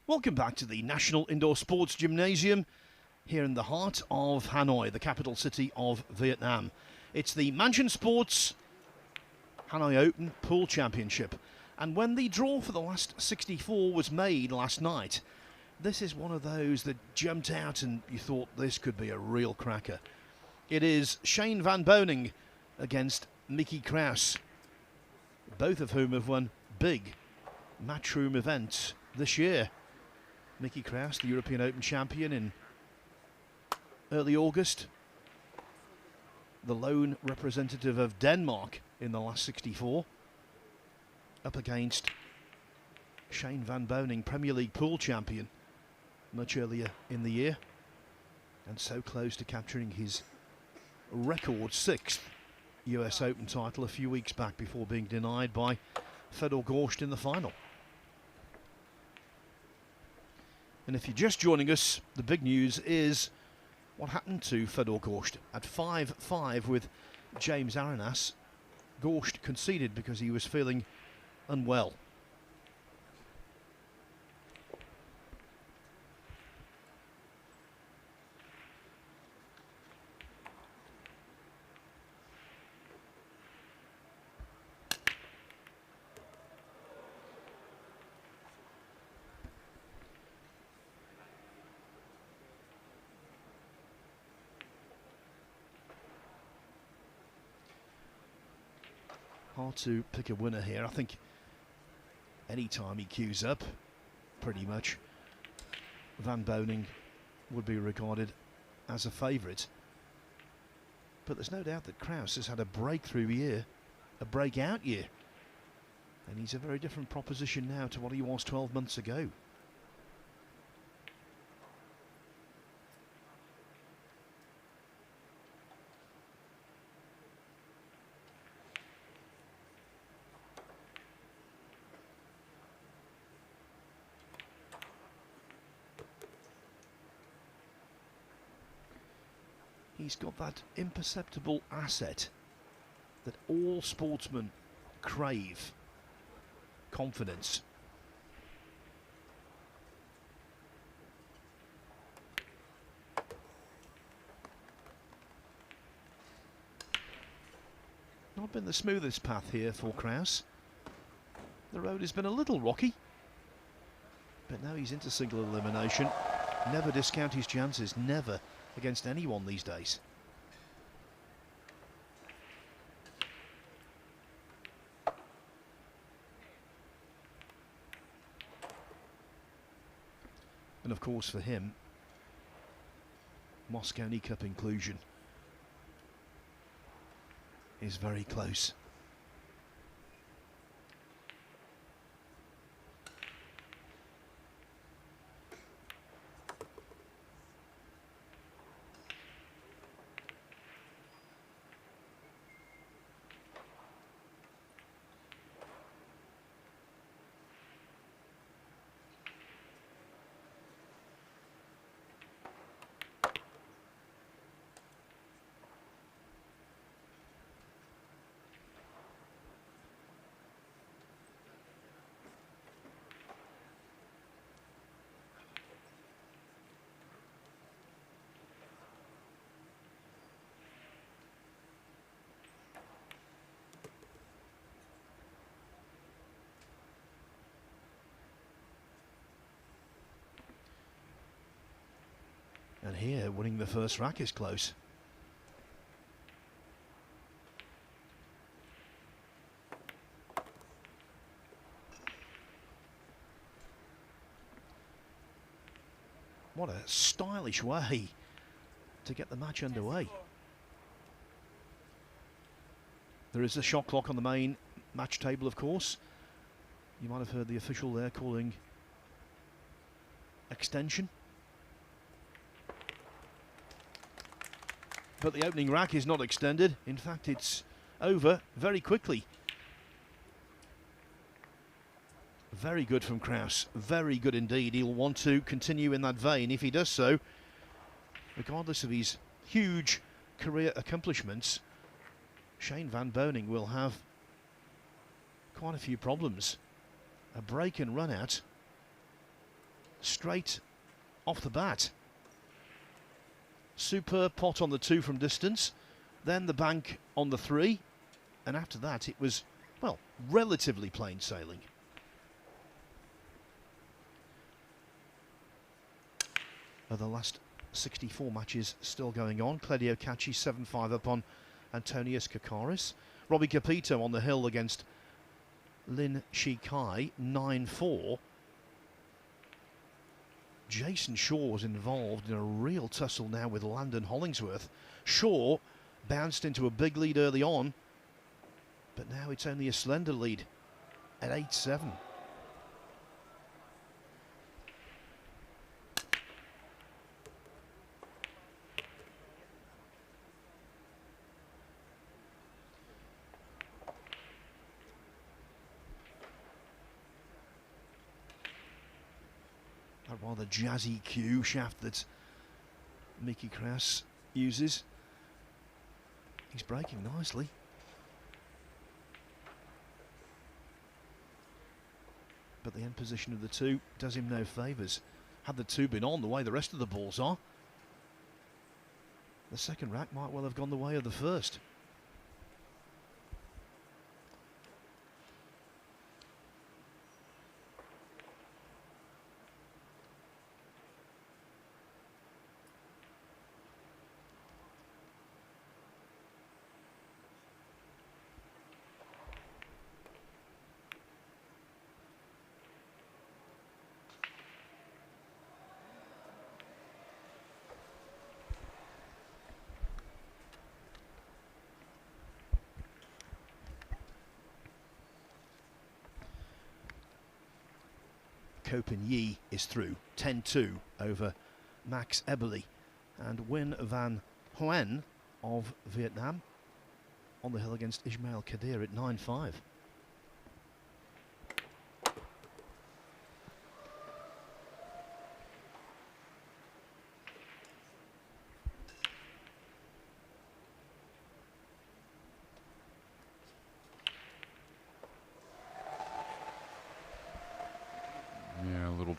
Welcome back to the National Indoor Sports Gymnasium here in the heart of Hanoi, the capital city of Vietnam. It's the Mansion Sports Hanoi Open Pool Championship. And when the draw for the last 64 was made last night, this is one of those that jumped out and you thought this could be a real cracker. It is Shane van Boening against Mickey Krause, both of whom have won big matchroom events this year. Mickey Krause, the European Open champion in early August, the lone representative of Denmark in the last 64, up against Shane van Boening, Premier League pool champion, much earlier in the year, and so close to capturing his record 6th US Open title a few weeks back before being denied by Fedor Gorst in the final. And if you're just joining us, the big news is what happened to Fedor Gorst. At 5-5 with James Aranas, Gorst conceded because he was feeling unwell. Hard to pick a winner here. I think any time he queues up, pretty much, Van Boening would be regarded as a favourite. But there's no doubt that Krause has had a breakthrough year, a breakout year. And he's a very different proposition now to what he was 12 months ago. He's got that imperceptible asset that all sportsmen crave: confidence. Not been the smoothest path here for Krause. The road has been a little rocky, but now he's into single elimination. Never discount his chances, never, against anyone these days. And of course for him, Mosconi Cup inclusion is very close. And here, winning the first rack is close. What a stylish way to get the match underway. There is a shot clock on the main match table, of course. You might have heard the official there calling extension. But the opening rack is not extended. In fact, it's over very quickly. Very good from Krause. Very good indeed. He'll want to continue in that vein. If he does so, regardless of his huge career accomplishments, Shane van Boening will have quite a few problems. A break and run out straight off the bat. Superb pot on the 2 from distance, then the bank on the 3, and after that it was, well, relatively plain sailing. The last 64 matches still going on. Claudio Cacci 7-5 up on Antonius Kakaris. Robbie Capito on the hill against Lin Shikai 9-4. Jason Shaw was involved in a real tussle now with Landon Hollingsworth. Shaw bounced into a big lead early on, but now it's only a slender lead at 8-7. A rather jazzy cue shaft that Mickey Krause uses. He's breaking nicely. But the end position of the 2 does him no favours. Had the 2 been on the way the rest of the balls are, the second rack might well have gone the way of the first. Kopen Yi is through 10-2 over Max Eberle, and Nguyen Van Hoen of Vietnam on the hill against Ismail Kadir at 9-5.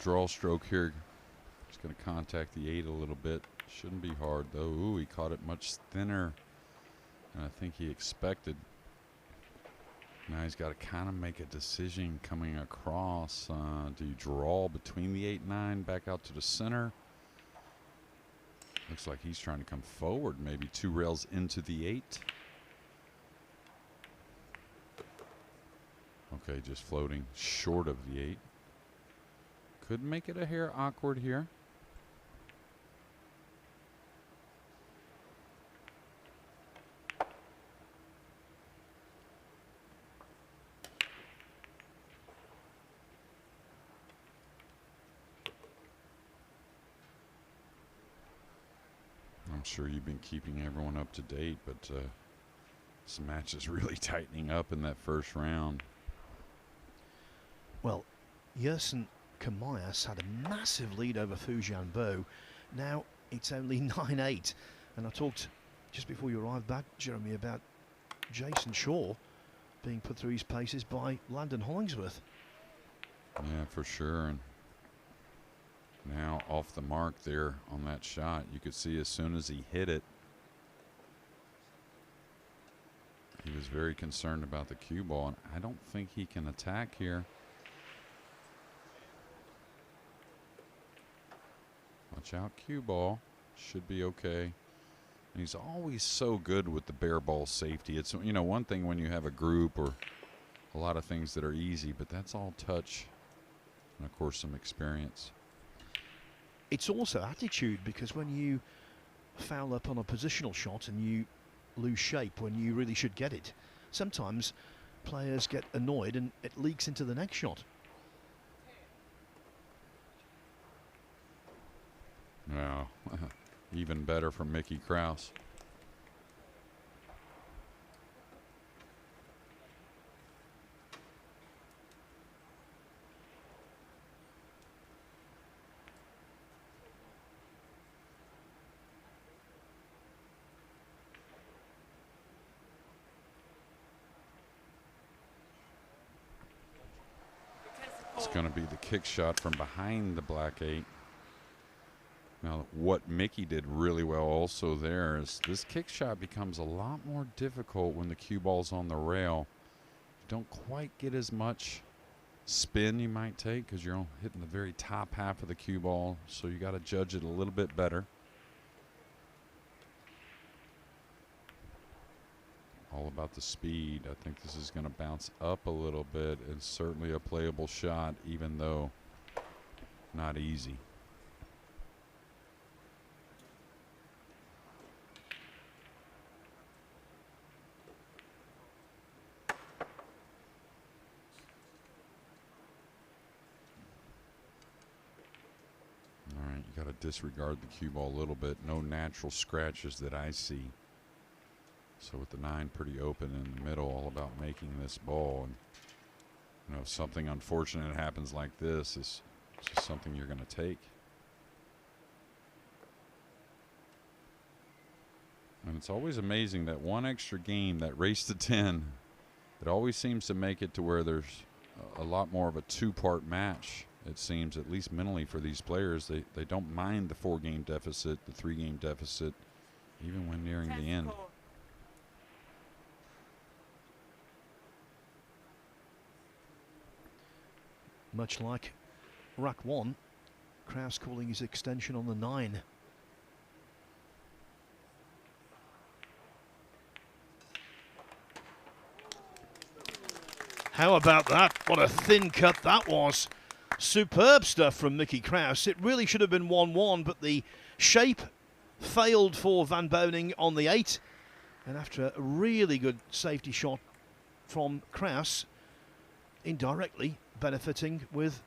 Draw stroke here. Just going to contact the 8 a little bit. Shouldn't be hard though. Ooh, he caught it much thinner than I think he expected. Now he's got to kind of make a decision coming across. Do you draw between the 8 and 9 back out to the center? Looks like he's trying to come forward, maybe 2 rails into the 8. Okay, just floating short of the 8. Could make it a hair awkward here. I'm sure you've been keeping everyone up to date, but this match is really tightening up in that first round. Well, Yersin Kamayas had a massive lead over Fu Jianbo. Now it's only 9-8. And I talked just before you arrived back, Jeremy, about Jason Shaw being put through his paces by Landon Hollingsworth. Yeah, for sure. And now off the mark there on that shot. You could see as soon as he hit it, he was very concerned about the cue ball. And I don't think he can attack here. Watch out, cue ball. Should be okay. And he's always so good with the bare ball safety. It's, you know, one thing when you have a group or a lot of things that are easy, but that's all touch and, of course, some experience. It's also attitude, because when you foul up on a positional shot and you lose shape when you really should get it, sometimes players get annoyed and it leaks into the next shot. Wow, even better from Mickey Krause. It's going to be the kick shot from behind the black 8. Now, what Mickey did really well also there is this kick shot becomes a lot more difficult when the cue ball's on the rail. You don't quite get as much spin you might take because you're hitting the very top half of the cue ball, so you got to judge it a little bit better. All about the speed. I think this is going to bounce up a little bit, and certainly a playable shot, even though not easy. All right, you got to disregard the cue ball a little bit. No natural scratches that I see. So with the 9 pretty open in the middle, all about making this ball. And, you know, if something unfortunate happens like this, it's just something you're going to take. And it's always amazing that one extra game, that race to 10, it always seems to make it to where there's a lot more of a 2-part match, it seems, at least mentally for these players. They don't mind the 4-game deficit, the 3-game deficit, even when nearing the end. Much like rack 1, Krause calling his extension on the 9. How about that? What a thin cut that was. Superb stuff from Mickey Krause. It really should have been 1-1, but the shape failed for Van Boening on the 8. And after a really good safety shot from Krause, indirectly benefiting with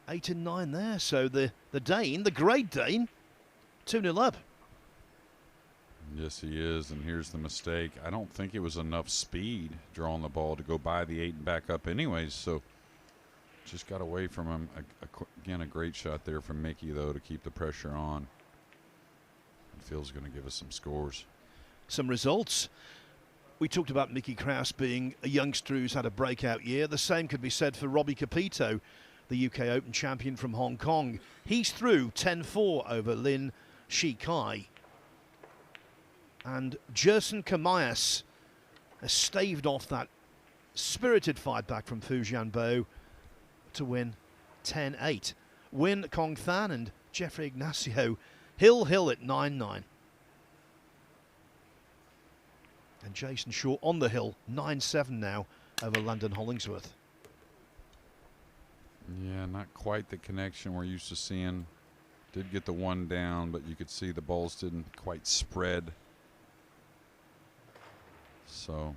8 and 9 there. So the Dane, the great Dane, 2-0 up. Yes, he is, and here's the mistake. I don't think it was enough speed drawing the ball to go by the 8 and back up anyways, so just got away from him. Again, a great shot there from Mickey, though, to keep the pressure on. And Phil's going to give us some scores. Some results. We talked about Mickey Krause being a youngster who's had a breakout year. The same could be said for Robbie Capito, the UK Open champion from Hong Kong. He's through 10-4 over Lin Shikai. And Jerson Kamayas has staved off that spirited fight back from Fu Jianbo to win 10-8. Win Kong Than and Jeffrey Ignacio hill at 9-9. And Jason Shaw on the hill, 9-7 now over Landon Hollingsworth. Yeah, not quite the connection we're used to seeing. Did get the 1 down, but you could see the balls didn't quite spread. So,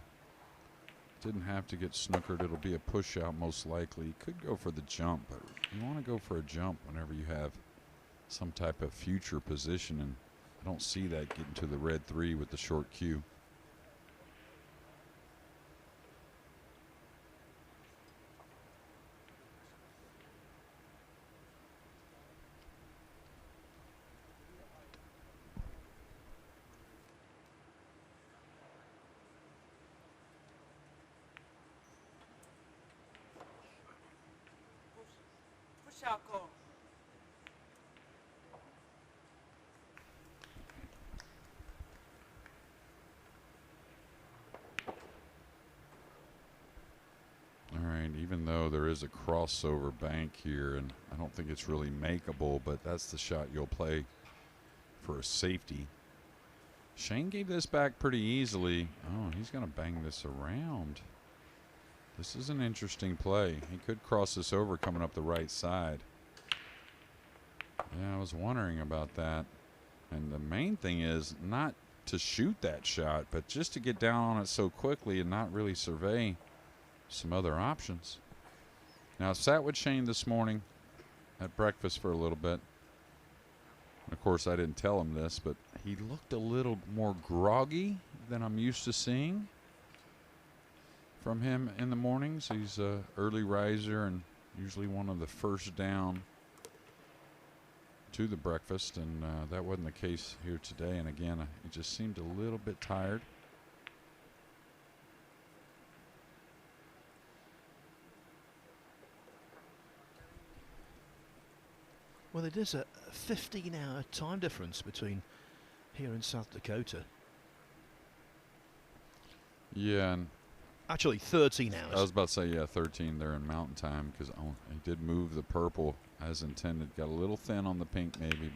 didn't have to get snookered. It'll be a push out most likely. Could go for the jump, but you want to go for a jump whenever you have some type of future position, and I don't see that getting to the red 3 with the short cue. Even though there is a crossover bank here, and I don't think it's really makeable, but that's the shot you'll play for a safety. Shane gave this back pretty easily. Oh, he's going to bang this around. This is an interesting play. He could cross this over coming up the right side. Yeah, I was wondering about that. And the main thing is not to shoot that shot, but just to get down on it so quickly and not really survey some other options. Now, I sat with Shane this morning at breakfast for a little bit. And of course, I didn't tell him this, but he looked a little more groggy than I'm used to seeing from him in the mornings. He's an early riser and usually one of the first down to the breakfast, and that wasn't the case here today. And again, he just seemed a little bit tired. Well, it is a 15-hour time difference between here and South Dakota. Yeah, and Actually, 13 hours. I was about to say, yeah, 13 there in Mountain Time, because he did move the purple as intended. Got a little thin on the pink maybe,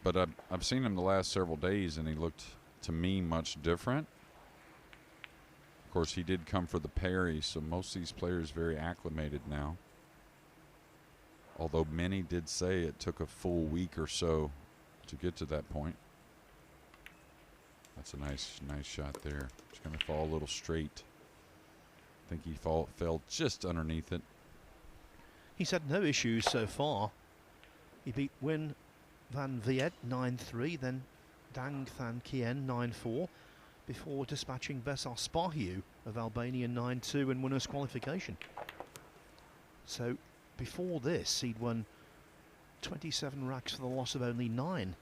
but I've seen him the last several days, and he looked, to me, much different. Of course, he did come for the Perry, so most of these players very acclimated now. Although many did say it took a full week or so to get to that point. That's a nice shot there. It's going to fall a little straight. I think he fell just underneath it. He's had no issues so far. He beat Win Van Viet 9-3, then Dang Than Kien 9-4, before dispatching Besar Spahiu of Albania 9-2 in winners' qualification. So before this, he'd won 27 racks for the loss of only 9.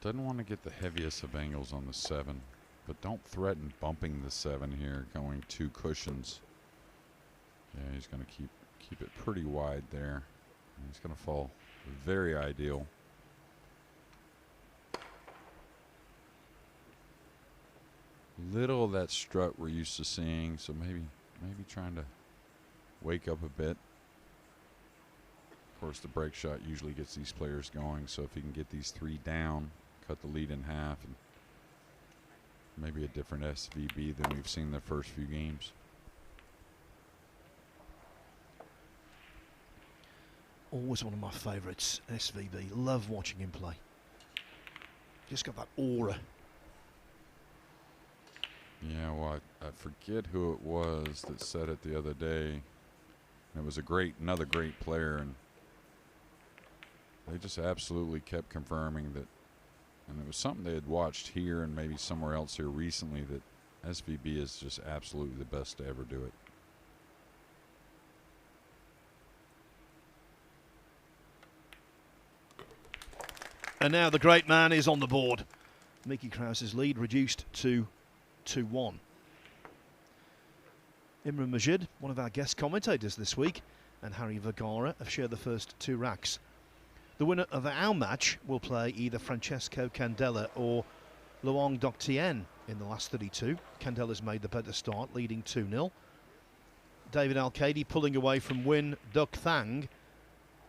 Doesn't want to get the heaviest of angles on the 7, but don't threaten bumping the 7 here, going 2 cushions. Yeah, he's going to keep it pretty wide there. And he's going to fall very ideal. Little of that strut we're used to seeing, so maybe trying to wake up a bit. Of course, the break shot usually gets these players going, so if he can get these 3 down, cut the lead in half, and maybe a different SVB than we've seen the first few games. Always one of my favourites, SVB. Love watching him play. Just got that aura. Yeah, well, I forget who it was that said it the other day. It was another great player, and they just absolutely kept confirming that, and it was something they had watched here and maybe somewhere else here recently, that SVB is just absolutely the best to ever do it. And now the great man is on the board. Mickey Krause's lead reduced to 2-1. Imran Majid, one of our guest commentators this week, and Harry Vergara have shared the first 2 racks. The winner of our match will play either Francesco Candela or Luong Doc Tien in the last 32. Candela's made the better start, leading 2-0. David Al-Kadi pulling away from Win Duc Thang.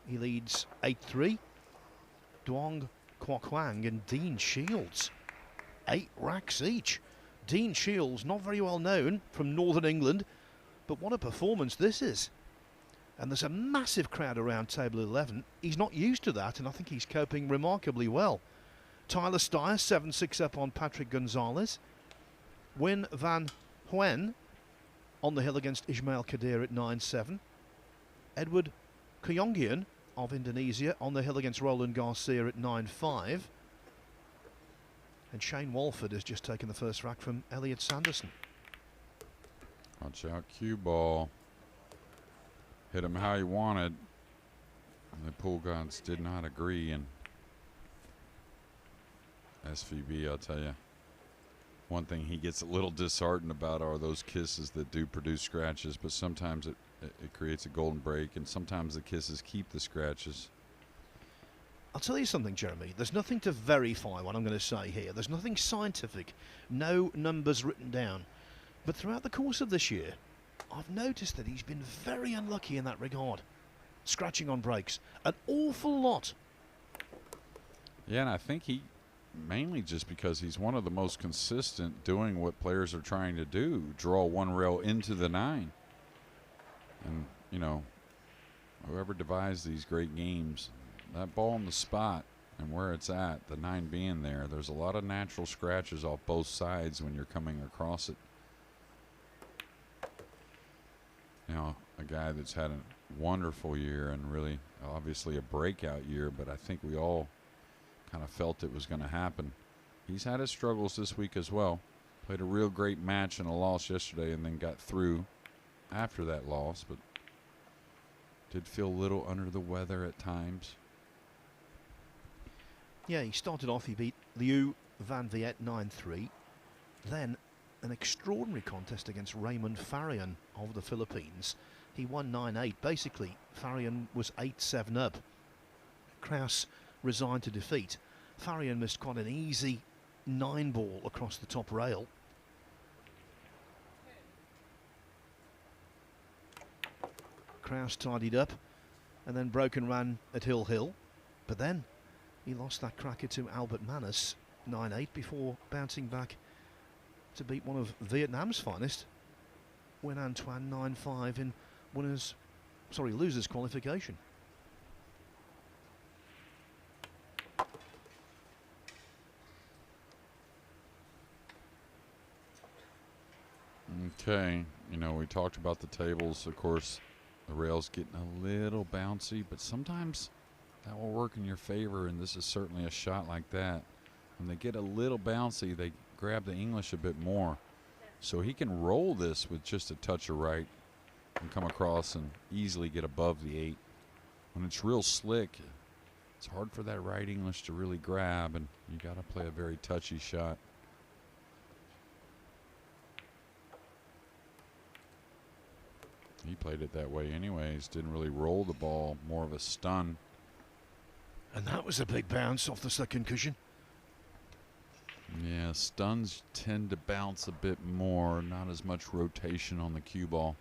He leads 8-3. Duong Kwa Kwang and Dean Shields, 8 racks each. Dean Shields, not very well known, from Northern England, but what a performance this is. And there's a massive crowd around table 11. He's not used to that, and I think he's coping remarkably well. Tyler Steyer, 7-6 up on Patrick Gonzalez. Win Van Huen on the hill against Ismail Kadir at 9-7. Edward Kuyongian of Indonesia on the hill against Roland Garcia at 9-5. And Shane Walford has just taken the first rack from Elliot Sanderson. Watch out, cue ball. Hit him how he wanted. And the pool gods did not agree, and SVB, I'll tell you, one thing he gets a little disheartened about are those kisses that do produce scratches, but sometimes it creates a golden break, and sometimes the kisses keep the scratches. I'll tell you something, Jeremy. There's nothing to verify what I'm going to say here. There's nothing scientific, no numbers written down. But throughout the course of this year, I've noticed that he's been very unlucky in that regard. Scratching on breaks. An awful lot. Yeah, and I think he, mainly just because he's one of the most consistent doing what players are trying to do, draw one rail into the 9. And, you know, whoever devised these great games, that ball in the spot and where it's at, the 9 being there, there's a lot of natural scratches off both sides when you're coming across it. Now, a guy that's had a wonderful year and really obviously a breakout year, but I think we all kind of felt it was going to happen. He's had his struggles this week as well. Played a real great match and a loss yesterday, and then got through after that loss, but did feel a little under the weather at times. Yeah, he started off, he beat Liu Van Viet 9-3. Then an extraordinary contest against Raymond Farian of the Philippines. He won 9-8. Basically, Farian was 8-7 up. Krauss resigned to defeat. Farian missed quite an easy 9-ball across the top rail. Krauss tidied up and then broke and ran at Hill. But then he lost that cracker to Albert Manus 9-8 before bouncing back to beat one of Vietnam's finest, Nguyen An Tuan 9-5 in losers qualification. Okay, you know, we talked about the tables. Of course, the rail's getting a little bouncy, but sometimes that will work in your favor, and this is certainly a shot like that. When they get a little bouncy, they grab the English a bit more. So he can roll this with just a touch of right and come across and easily get above the 8. When it's real slick, it's hard for that right English to really grab, and you got to play a very touchy shot. He played it that way anyways, didn't really roll the ball, more of a stun. And that was a big bounce off the second cushion. Yeah, stuns tend to bounce a bit more, not as much rotation on the cue ball.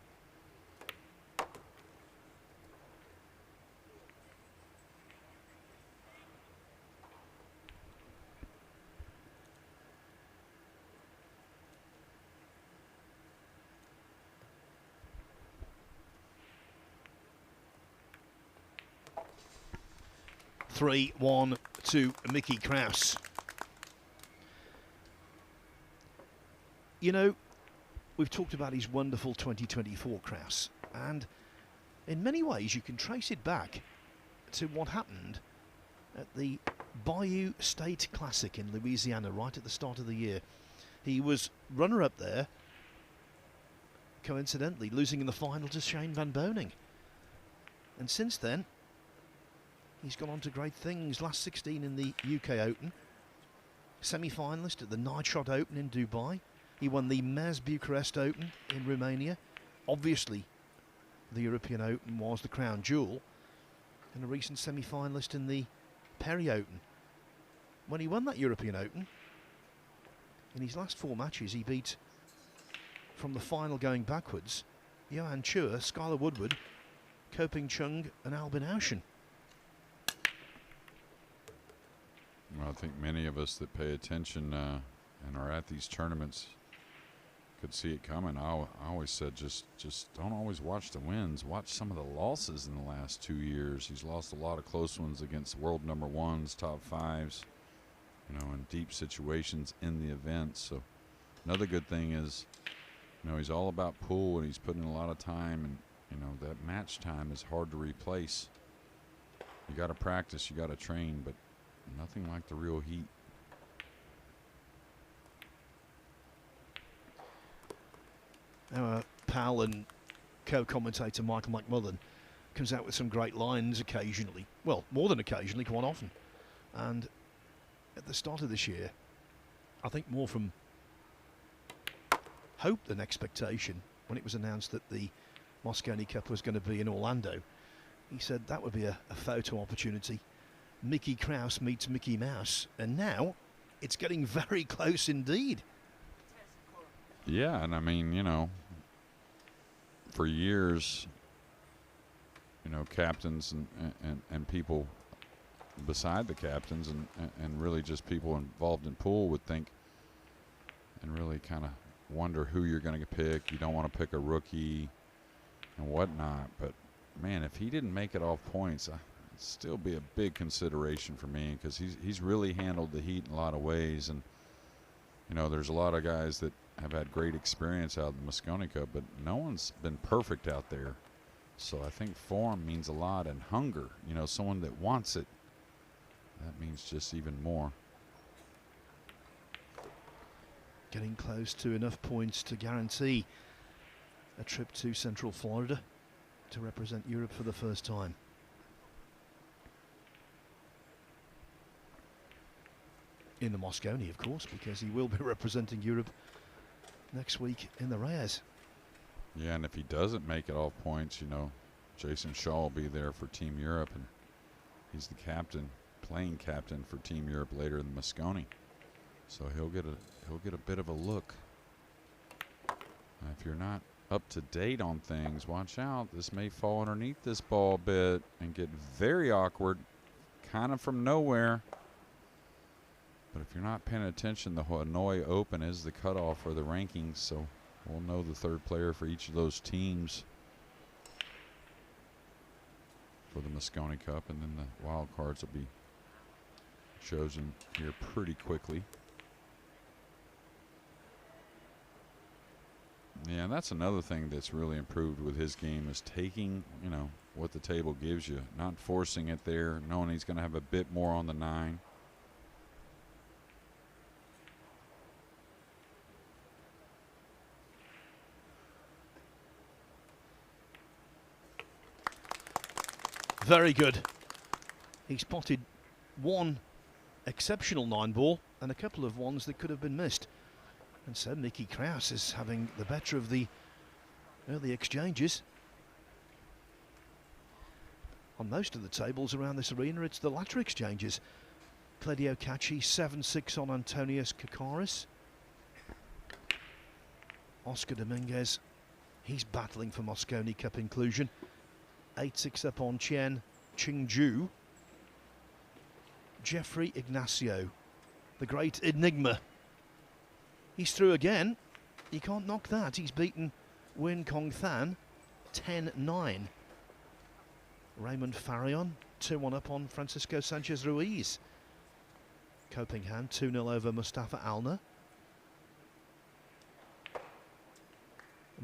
Three, 1 to Mickey Krause. You know, we've talked about his wonderful 2024 Krause, and in many ways you can trace it back to what happened at the Bayou State Classic in Louisiana right at the start of the year. He was runner-up there, coincidentally losing in the final to Shane van Boening. And since then, he's gone on to great things. Last 16 in the UK Open, semi-finalist at the Nightshot Open in Dubai. He won the Mez Bucharest Open in Romania. Obviously, the European Open was the crown jewel, and a recent semi-finalist in the Perry Open. When he won that European Open, in his last 4 matches, he beat, from the final going backwards, Johan Chua, Skylar Woodward, Koping Chung and Albin Auschen. Well, I think many of us that pay attention and are at these tournaments could see it coming. I always said just don't always watch the wins. Watch some of the losses in the last 2 years. He's lost a lot of close ones against world number 1s, top 5s, you know, in deep situations in the event. So another good thing is, you know, he's all about pool and he's putting in a lot of time, and, you know, that match time is hard to replace. You got to practice, you got to train, but nothing like the real heat. Our pal and co-commentator Michael McMullen comes out with some great lines occasionally. Well, more than occasionally, quite often. And at the start of this year, I think more from hope than expectation, when it was announced that the Mosconi Cup was going to be in Orlando, he said that would be a photo opportunity. Mickey Krause meets Mickey Mouse, and now it's getting very close indeed. Yeah, and I mean, you know, for years, you know, captains and people beside the captains and really just people involved in pool would think and really kind of wonder who you're going to pick. You don't want to pick a rookie and whatnot, but man, if he didn't make it off points, it'd still be a big consideration for me, because he's really handled the heat in a lot of ways. And, you know, there's a lot of guys that have had great experience out of the Mosconi Cup, but no one's been perfect out there. So I think form means a lot, and hunger, you know, someone that wants it, that means just even more. Getting close to enough points to guarantee a trip to Central Florida to represent Europe for the first time. In the Mosconi, of course, because he will be representing Europe next week in the Reyes. Yeah, and if he doesn't make it all points, you know, Jason Shaw will be there for Team Europe, and he's the captain, playing captain for Team Europe later in the Mosconi. So he'll get a bit of a look. If you're not up to date on things, watch out. This may fall underneath this ball a bit and get very awkward, kind of from nowhere. But if you're not paying attention, the Hanoi Open is the cutoff for the rankings, so we'll know the third player for each of those teams for the Mosconi Cup, and then the wild cards will be chosen here pretty quickly. Yeah, and that's another thing that's really improved with his game is taking, you know, what the table gives you, not forcing it there, knowing he's going to have a bit more on the 9. Very good. He spotted one exceptional 9-ball and a couple of ones that could have been missed. And so Mickey Krause is having the better of the early exchanges. On most of the tables around this arena, it's the latter exchanges. Claudio Cacci 7-6 on Antonius Kakaris. Oscar Dominguez, he's battling for Mosconi Cup inclusion. 8-6 up on Chen Qingju. Jeffrey Ignacio, the great enigma. He's through again. You can't knock that. He's beaten Win Kong Than 10-9. Raymond Farion 2-1 up on Francisco Sanchez Ruiz. Copingham 2-0 over Mustafa Alner.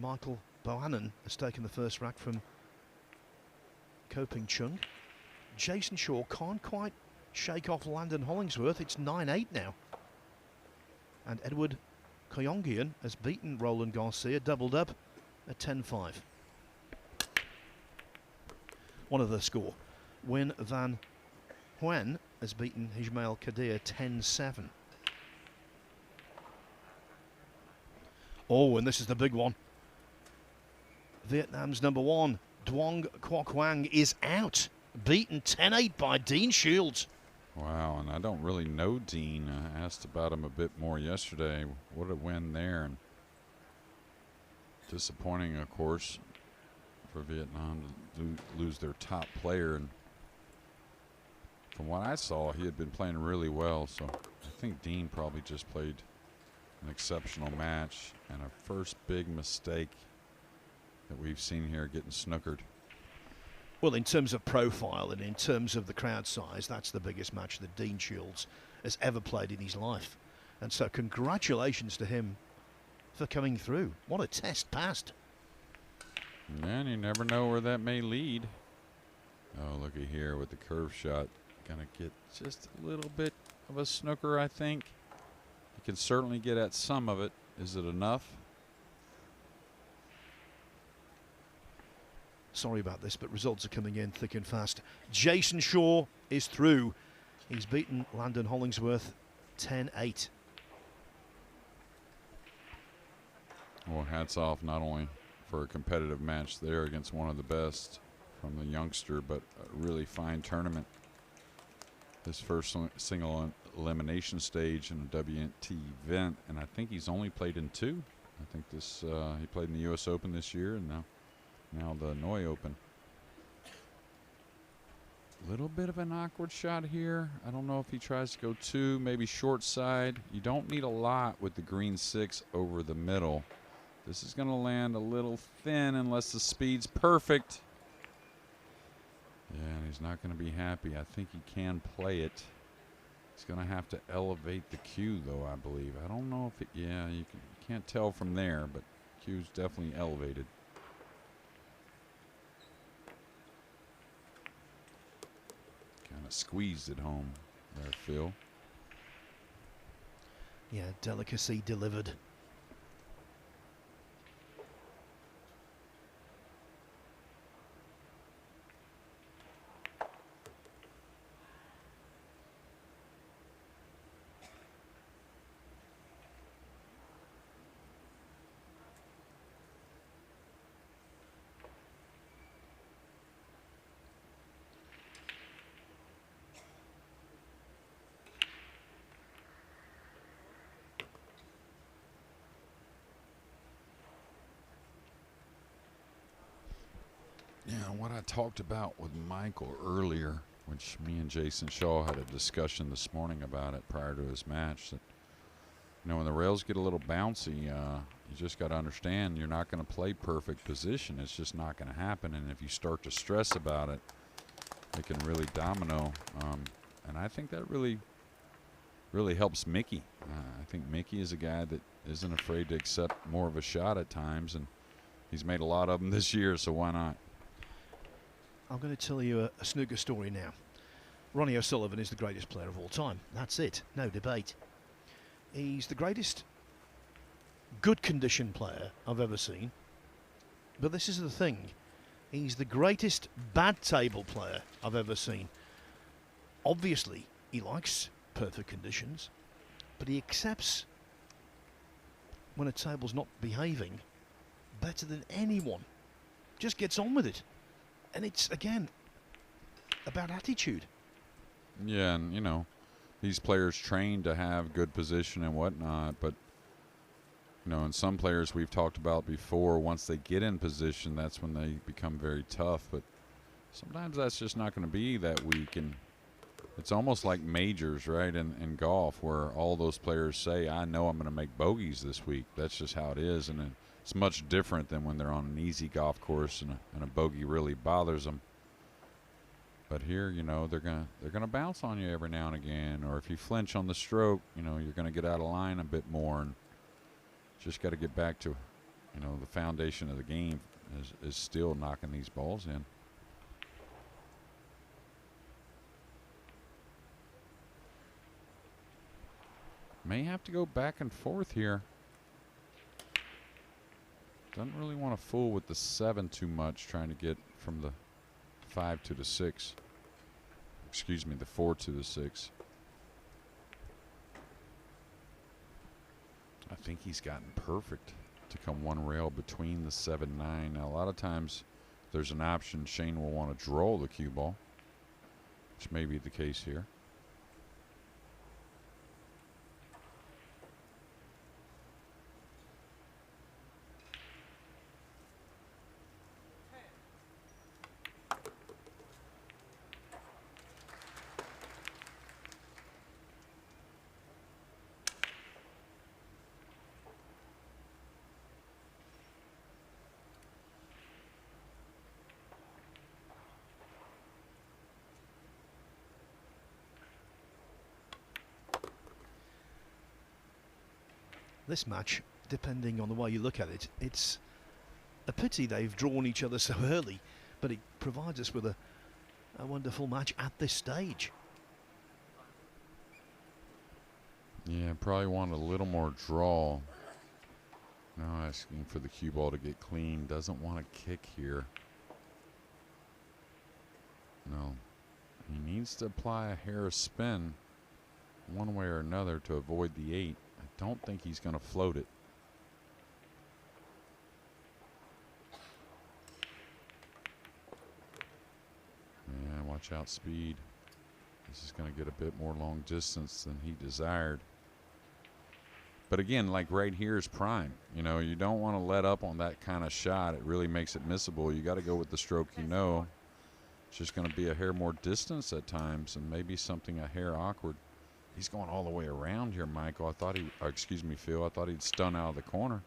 Michael Bohannon has taken the first rack from Koping Chung. Jason Shaw can't quite shake off Landon Hollingsworth. It's 9-8 now. And Edward Koyongian has beaten Roland Garcia, doubled up at 10-5. One of the score. Win Van Huyen has beaten Ismail Kadir 10-7. Oh, and this is the big one. Vietnam's number 1, Duong Quoc Hoang, is out. Beaten 10-8 by Dean Shields. Wow, and I don't really know Dean. I asked about him a bit more yesterday. What a win there. And disappointing, of course, for Vietnam to lose their top player. And from what I saw, he had been playing really well. So I think Dean probably just played an exceptional match and a first big mistake that we've seen here getting snookered. Well, in terms of profile and in terms of the crowd size, that's the biggest match that Dean Shields has ever played in his life. And so congratulations to him for coming through. What a test passed. Man, you never know where that may lead. Oh, looky here with the curve shot. Gonna get just a little bit of a snooker, I think. You can certainly get at some of it. Is it enough? Sorry about this, but results are coming in thick and fast. Jason Shaw is through. He's beaten Landon Hollingsworth 10-8. Well, hats off not only for a competitive match there against one of the best from the youngster, but a really fine tournament. His first single elimination stage in a WNT event, and I think he's only played in 2. I think this he played in the U.S. Open this year, and now the Hanoi Open. Little bit of an awkward shot here. I don't know if he tries to go 2, maybe short side. You don't need a lot with the green 6 over the middle. This is going to land a little thin unless the speed's perfect. Yeah, and he's not going to be happy. I think he can play it. He's going to have to elevate the cue, though, I believe. I don't know if it, yeah, you can't tell from there, but cue's definitely elevated. Kind of squeezed it home there, Phil. Yeah, delicacy delivered. what I talked about with Michael earlier, which me and Jason Shaw had a discussion this morning about it prior to his match, that, you know, when the rails get a little bouncy, you just got to understand you're not going to play perfect position. It's just not going to happen. And if you start to stress about it, it can really domino. And I think that really helps Mickey. I think Mickey is a guy that isn't afraid to accept more of a shot at times, and he's made a lot of them this year, so why not? I'm going to tell you a snooker story now. Ronnie O'Sullivan is the greatest player of all time. That's it. No debate. He's the greatest good condition player I've ever seen. But this is the thing. He's the greatest bad table player I've ever seen. Obviously, he likes perfect conditions, but he accepts when a table's not behaving better than anyone. Just gets on with it. And it's, again, about attitude. Yeah, and, you know, these players train to have good position and whatnot, but, you know, and some players we've talked about before, once they get in position, that's when they become very tough. But sometimes that's just not going to be that week. And it's almost like majors, right, in golf, where all those players say, I know I'm going to make bogeys this week. That's just how it is. And it's much different than when they're on an easy golf course and a bogey really bothers them. But here, you know, they're gonna bounce on you every now and again. Or if you flinch on the stroke, you know, you're going to get out of line a bit more. And just got to get back to, you know, the foundation of the game is still knocking these balls in. May have to go back and forth here. Doesn't really want to fool with the 7 too much, trying to get from the 5 to the 6. Excuse me, the 4 to the 6. I think he's gotten perfect to come one rail between the 7 and 9. Now, a lot of times there's an option Shane will want to draw the cue ball, which may be the case here. This match, depending on the way you look at it, it's a pity they've drawn each other so early, but it provides us with a wonderful match at this stage. Yeah, probably want a little more draw. Now asking for the cue ball to get clean. Doesn't want to kick here. No. He needs to apply a hair of spin one way or another to avoid the 8. I don't think he's going to float it. Yeah, watch out speed. This is going to get a bit more long distance than he desired. But again, like right here is prime. You know, you don't want to let up on that kind of shot. It really makes it missable. You got to go with the stroke you know. It's just going to be a hair more distance at times and maybe something a hair awkward. He's going all the way around here, Michael. I thought excuse me, Phil. I thought he'd stun out of the corner.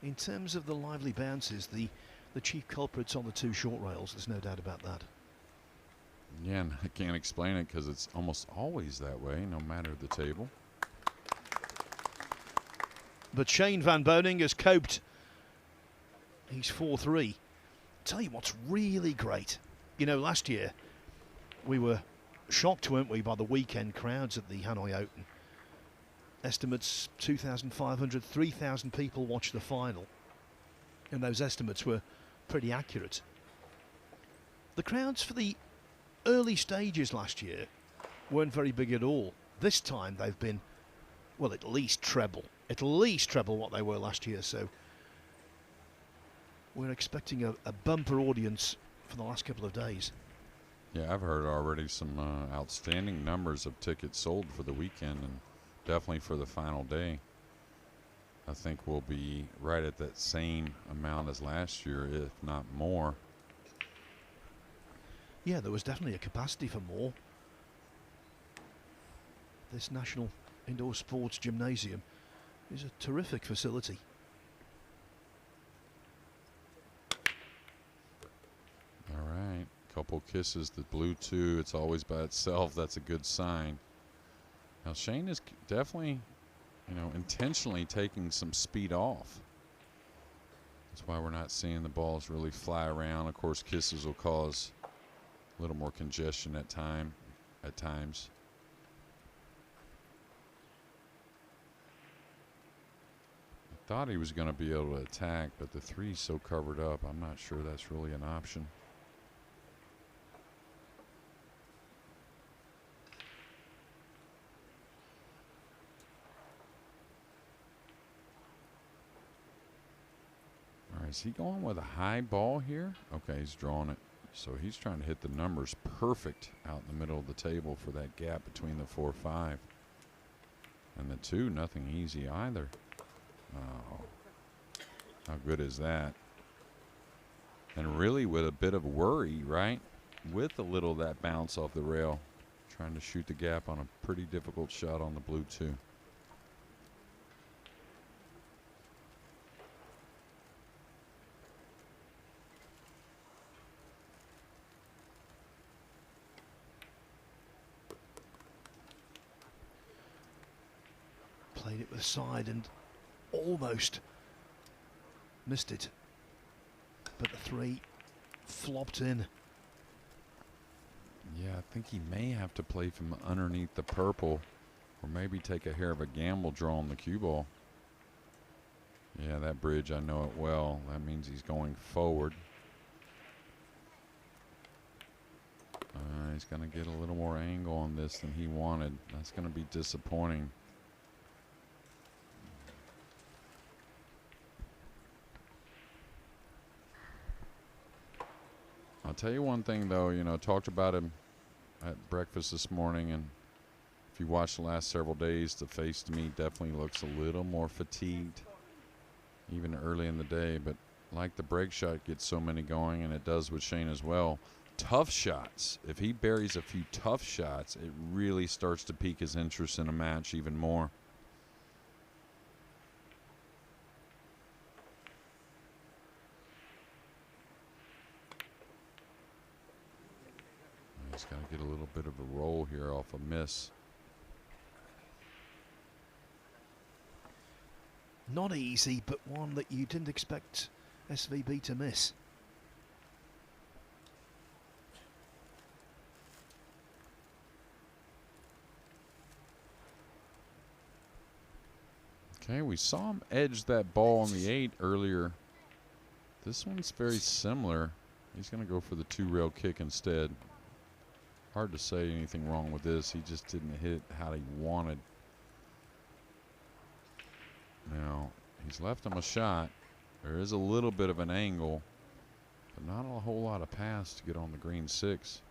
In terms of the lively bounces, the chief culprit's on the 2 short rails. There's no doubt about that. Yeah, and I can't explain it because it's almost always that way, no matter the table. But Shane van Boening has coped. He's 4-3. Tell you what's really great. You know, last year we were shocked, weren't we, by the weekend crowds at the Hanoi Open. Estimates 2,500, 3,000 people watched the final. And those estimates were pretty accurate. The crowds for the early stages last year weren't very big at all. This time they've been, well, at least treble what they were last year. So we're expecting a bumper audience for the last couple of days. Yeah, I've heard already some outstanding numbers of tickets sold for the weekend and definitely for the final day. I think we'll be right at that same amount as last year, if not more. Yeah, there was definitely a capacity for more. This National Indoor Sports Gymnasium is a terrific facility. All right, couple kisses. The blue 2, it's always by itself. That's a good sign. Now Shane is definitely, intentionally taking some speed off. That's why we're not seeing the balls really fly around. Of course, kisses will cause a little more congestion at times. I thought he was going to be able to attack, but the 3's so covered up, I'm not sure that's really an option. All right, is he going with a high ball here? Okay, he's drawing it. So he's trying to hit the numbers perfect out in the middle of the table for that gap between the 4-5. And the 2, nothing easy either. Oh, how good is that? And really with a bit of worry, right? With a little of that bounce off the rail. Trying to shoot the gap on a pretty difficult shot on the blue 2. Played it with the side and almost missed it, but the 3 flopped in. Yeah, I think he may have to play from underneath the purple, or maybe take a hair of a gamble drawing the cue ball. Yeah, that bridge, I know it well. That means he's going forward. He's going to get a little more angle on this than he wanted. That's going to be disappointing. I'll tell you one thing, though. Talked about him at breakfast this morning, and if you watch the last several days, the face to me definitely looks a little more fatigued, even early in the day. But like the break shot gets so many going, and it does with Shane as well. Tough shots. If he buries a few tough shots, it really starts to pique his interest in a match even more. He's got to get a little bit of a roll here off a miss. Not easy, but one that you didn't expect SVB to miss. Okay, we saw him edge that ball on the 8 earlier. This one's very similar. He's going to go for the 2-rail kick instead. Hard to say anything wrong with this. He just didn't hit how he wanted. Now, he's left him a shot. There is a little bit of an angle, but not a whole lot of pass to get on the green 6.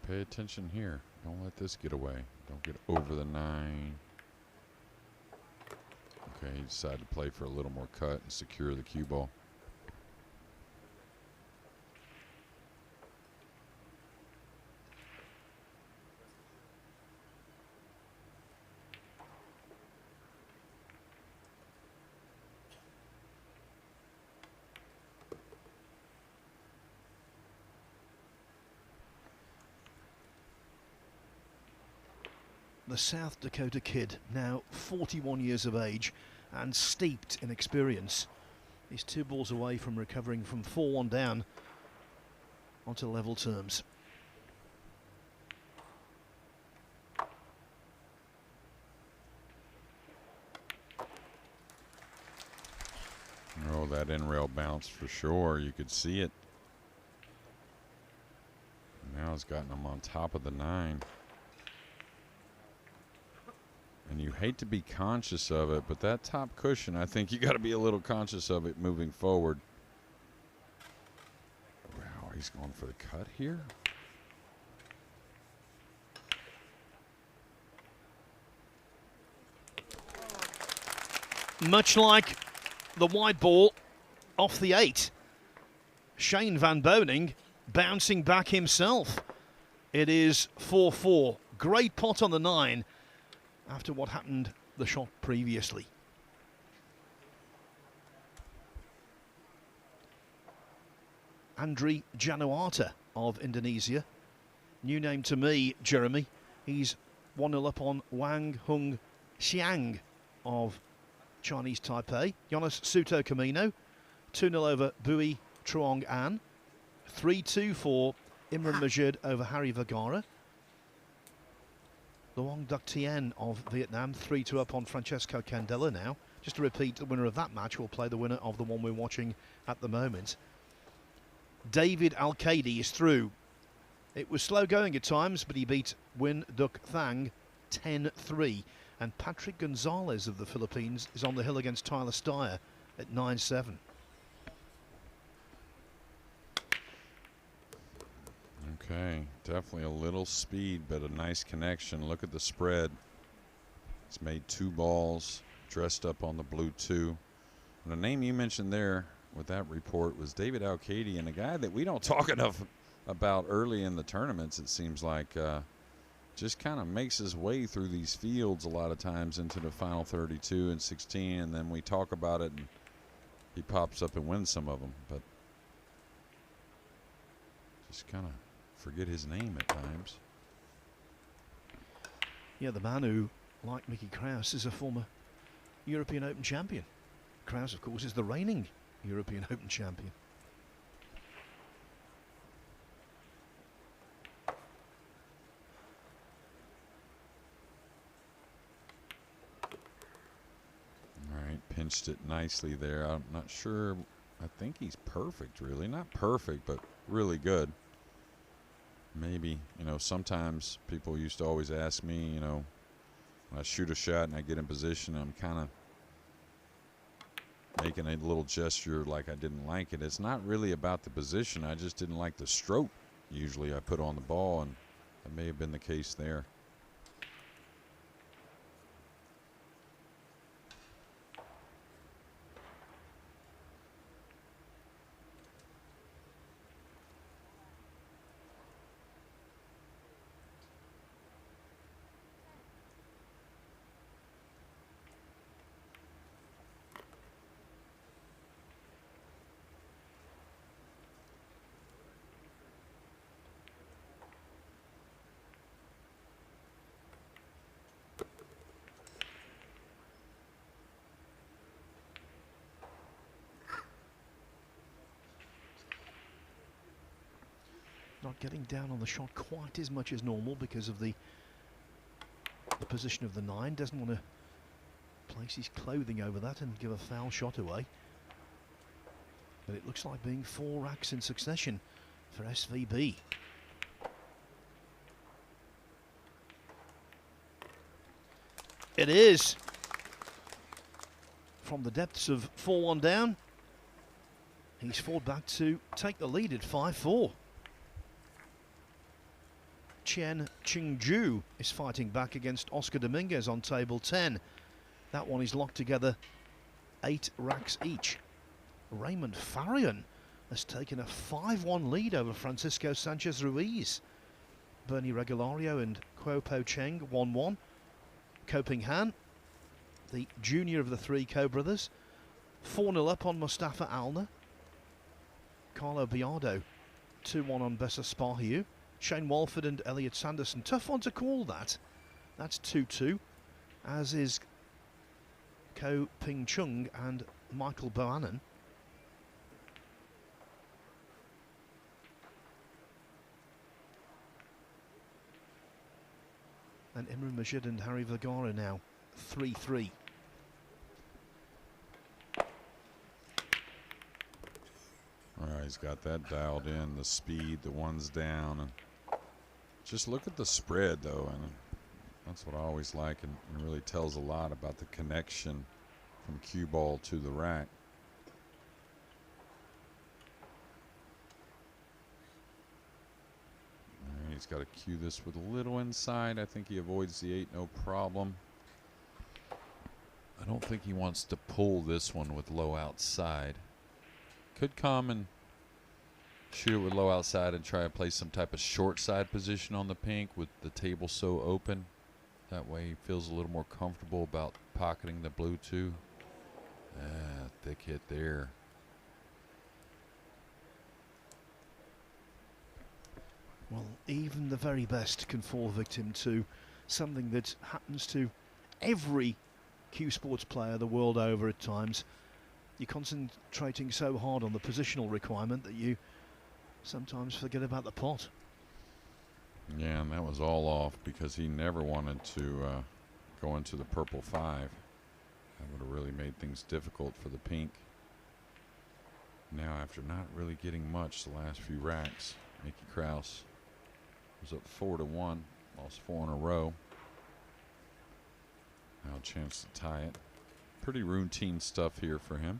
Pay attention here. Don't let this get away. Don't get over the 9. Okay, he decided to play for a little more cut and secure the cue ball. The South Dakota kid, now 41 years of age and steeped in experience. He's 2 balls away from recovering from 4-1 down onto level terms. Oh, that in-rail bounce for sure. You could see it. now has gotten him on top of the 9. And you hate to be conscious of it, but that top cushion, I think you got to be a little conscious of it moving forward. Wow, he's going for the cut here. Much like the wide ball off the 8, Shane van Boening bouncing back himself. It is 4-4. Great pot on the 9 after what happened the shot previously. Andri Januarta of Indonesia. New name to me, Jeremy. He's 1-0 up on Wang Hung Xiang of Chinese Taipei. Jonas Suto Camino, 2-0 over Bui Truong An. 3-2 for Imran Majid over Harry Vergara. Luong Duc Tien of Vietnam, 3-2 up on Francesco Candela now. Just to repeat, the winner of that match will play the winner of the one we're watching at the moment. David Al-Qaidi is through. It was slow going at times, but he beat Win Duc Thang 10-3. And Patrick Gonzalez of the Philippines is on the hill against Tyler Steyer at 9-7. Okay, definitely a little speed, but a nice connection. Look at the spread. It's made 2 balls, dressed up on the blue 2. And the name you mentioned there with that report was David Al-Qaidi, and a guy that we don't talk enough about early in the tournaments, it seems like. Just kind of makes his way through these fields a lot of times into the final 32 and 16, and then we talk about it and he pops up and wins some of them, but just kind of forget his name at times. Yeah, the man who, like Mickey Krause, is a former European Open champion. Krause, of course, is the reigning European Open champion. Pinched it nicely there. I'm not sure. I think he's perfect, really. Not perfect, but really good. Maybe, you know, sometimes people used to always ask me, you know, when I shoot a shot and I get in position, I'm kind of making a little gesture like I didn't like it. It's not really about the position. I just didn't like the stroke usually I put on the ball, and that may have been the case there. Not getting down on the shot quite as much as normal because of the position of the 9. Doesn't want to place his clothing over that and give a foul shot away. But it looks like being 4 racks in succession for SVB. It is. From the depths of 4-1 down, he's fought back to take the lead at 5-4. Chen Qingju is fighting back against Oscar Dominguez on table 10. That one is locked together 8 racks each. Raymond Farian has taken a 5-1 lead over Francisco Sanchez Ruiz. Bernie Regulario and Kuo Po Cheng 1-1. Ko Ping Han, the junior of the 3 Ko brothers, 4-0 up on Mustafa Alner. Carlo Biardo 2-1 on Bessa Sparhiu. Shane Walford and Elliot Sanderson. Tough one to call that. That's 2-2, as is Ko Ping Chung and Michael Bohannon. And Imran Majid and Harry Vergara now 3-3. All right, he's got that dialed in, the speed, the ones down. And Just look at the spread, though, and that's what I always like, and it really tells a lot about the connection from cue ball to the rack. All right, he's got to cue this with a little inside. I think he avoids the 8, no problem. I don't think he wants to pull this one with low outside. Could come and shoot it with low outside and try to play some type of short side position on the pink with the table so open. That way he feels a little more comfortable about pocketing the blue too. Thick hit there. Well, even the very best can fall victim to something that happens to every cue sports player the world over at times. You're concentrating so hard on the positional requirement that you sometimes forget about the pot. Yeah, and that was all off because he never wanted to go into the purple 5. That would have really made things difficult for the pink. Now, after not really getting much the last few racks, Mickey Krause was up 4-1, lost 4 in a row. Now a chance to tie it. Pretty routine stuff here for him.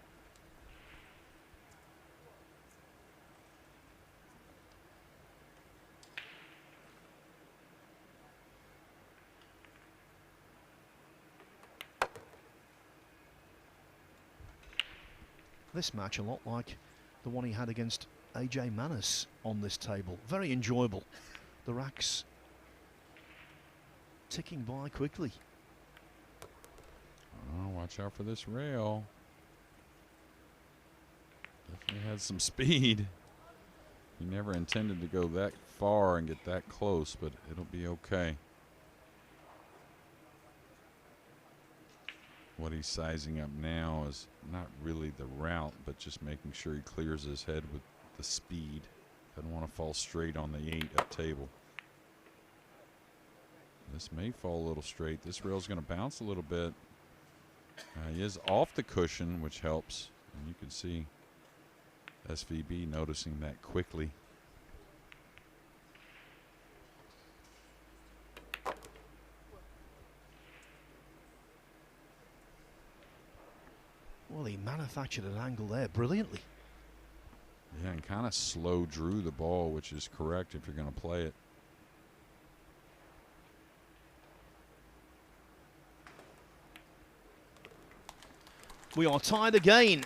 This match a lot like the one he had against AJ Manis on this table. Very enjoyable. The racks ticking by quickly. Oh, watch out for this rail. Definitely had some speed. He never intended to go that far and get that close, but it'll be okay. What he's sizing up now is not really the route, but just making sure he clears his head with the speed. Doesn't want to fall straight on the 8 up table. This may fall a little straight. This rail's going to bounce a little bit. He is off the cushion, which helps. And you can see SVB noticing that quickly. Well, he manufactured an angle there brilliantly. Yeah, and kind of slow drew the ball, which is correct if you're going to play it. We are tied again.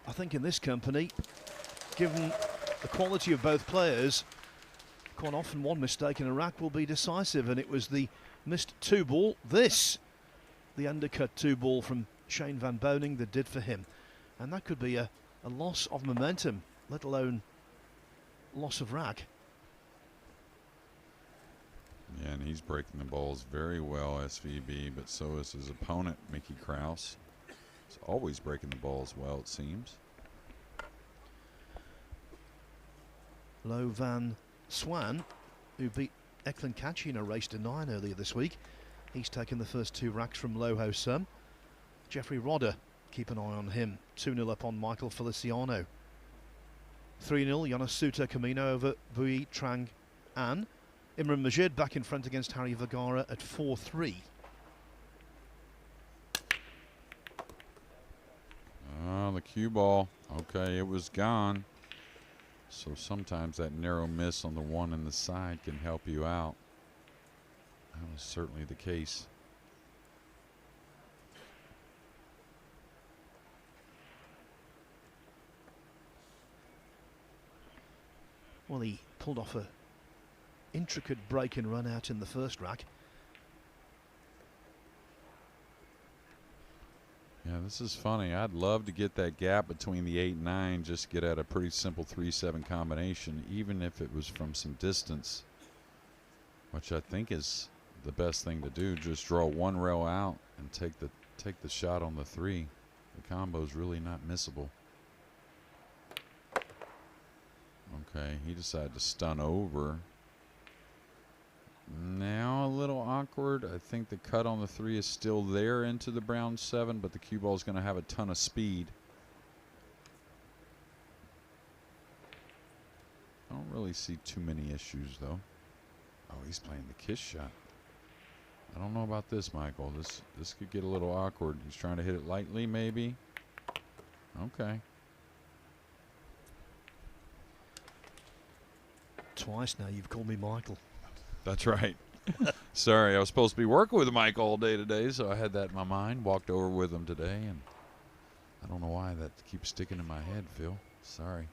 I think in this company, given the quality of both players, quite often one mistake in a rack will be decisive, and it was the missed 2 ball. This, the undercut 2 ball from Shane van Boening that did for him. And that could be a loss of momentum, let alone loss of rack. Yeah, and he's breaking the balls very well, SVB, but so is his opponent, Mickey Krause. He's always breaking the balls well, it seems. Lo Van Swan, who beat Eklund Kachi in a race to 9 earlier this week. He's taken the first 2 racks from Loho Sum. Jeffrey Rodder, keep an eye on him. 2-0 up on Michael Feliciano. 3-0 Yanasuta Camino over Bui Trang An. Imran Majid back in front against Harry Vergara at 4-3. Oh, the cue ball. Okay, it was gone. So sometimes that narrow miss on the 1 in the side can help you out. That was certainly the case. Well, he pulled off a intricate break and run out in the first rack. Yeah, this is funny. I'd love to get that gap between the 8 and 9, just get at a pretty simple 3-7 combination, even if it was from some distance, which I think is the best thing to do. Just draw 1 rail out and take the shot on the 3. The combo is really not missable. Okay, he decided to stun over. Now a little awkward. I think the cut on the 3 is still there into the brown 7, but the cue ball is going to have a ton of speed. I don't really see too many issues, though. Oh, he's playing the kiss shot. I don't know about this, Michael. This could get a little awkward. He's trying to hit it lightly, maybe. Okay. Twice now you've called me Michael. That's right. Sorry, I was supposed to be working with Mike all day today, so I had that in my mind. Walked over with him today, and I don't know why that keeps sticking in my head, Phil. Sorry.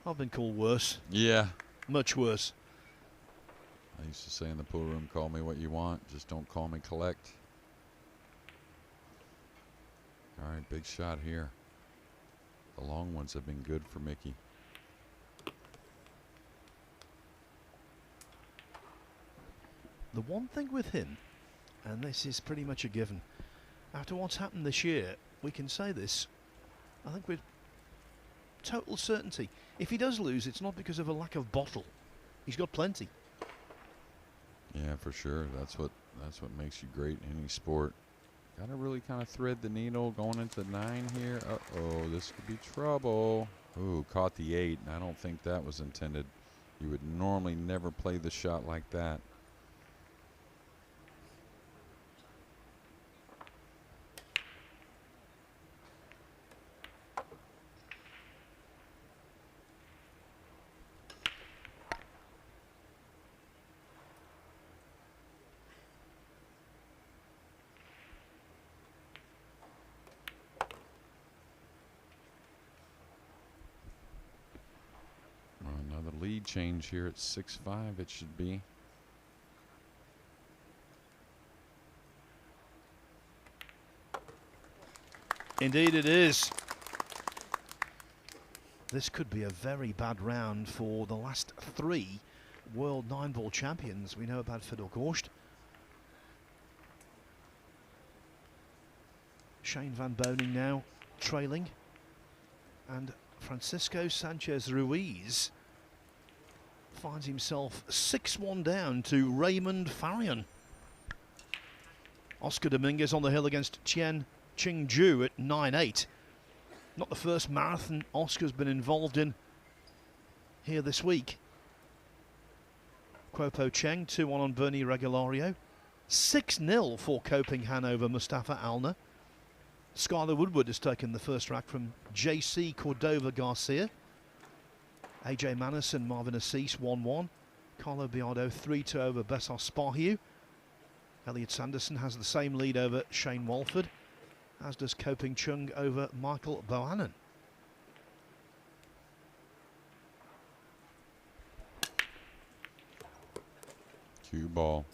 I've been called worse. Yeah. Much worse. I used to say in the pool room, call me what you want, just don't call me collect. All right, big shot here. The long ones have been good for Mickey. The one thing with him, and this is pretty much a given, after what's happened this year, we can say this, I think with total certainty. If he does lose, it's not because of a lack of bottle. He's got plenty. Yeah, for sure. That's what makes you great in any sport. Got to really kind of thread the needle going into 9 here. Uh-oh, this could be trouble. Ooh, caught the 8, and I don't think that was intended. You would normally never play the shot like that. Another lead change here at 6-5 it should be. Indeed it is. This could be a very bad round for the last 3 world 9-ball champions. We know about Fiddle Gorst. Shane van Boening now trailing. And Francisco Sanchez Ruiz finds himself 6-1 down to Raymond Farian. Oscar Dominguez on the hill against Chen Qingju at 9-8. Not the first marathon Oscar's been involved in here this week. Kwopo Cheng 2-1 on Bernie Regulario. 6-0 for Coping Hanover Mustafa Alner. Skylar Woodward has taken the first rack from JC Cordova Garcia. AJ Manis and Marvin Assis 1-1. Carlo Biardo 3-2 over Bessos Sparhiu. Elliot Sanderson has the same lead over Shane Walford, as does Koping Chung over Michael Bohannon. Cue ball.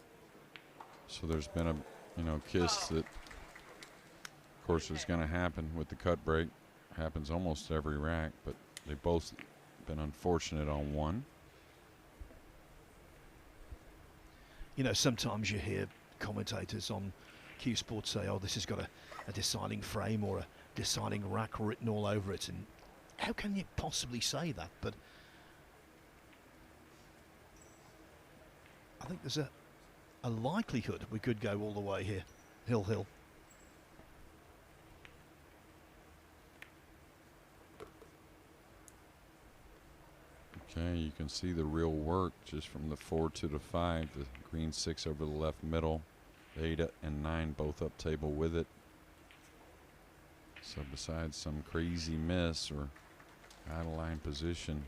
So there's been a kiss that, of course, is going to happen with the cut break. Happens almost every rack, but they've both been unfortunate on one. You know, sometimes you hear commentators on Q Sports say, oh, this has got a deciding frame or a deciding rack written all over it. And how can you possibly say that? But I think there's a likelihood we could go all the way here. Hill. Okay, you can see the real work just from the 4 to the 5. The green 6 over the left middle. 8 and 9 both up table with it. So besides some crazy miss or out of line position,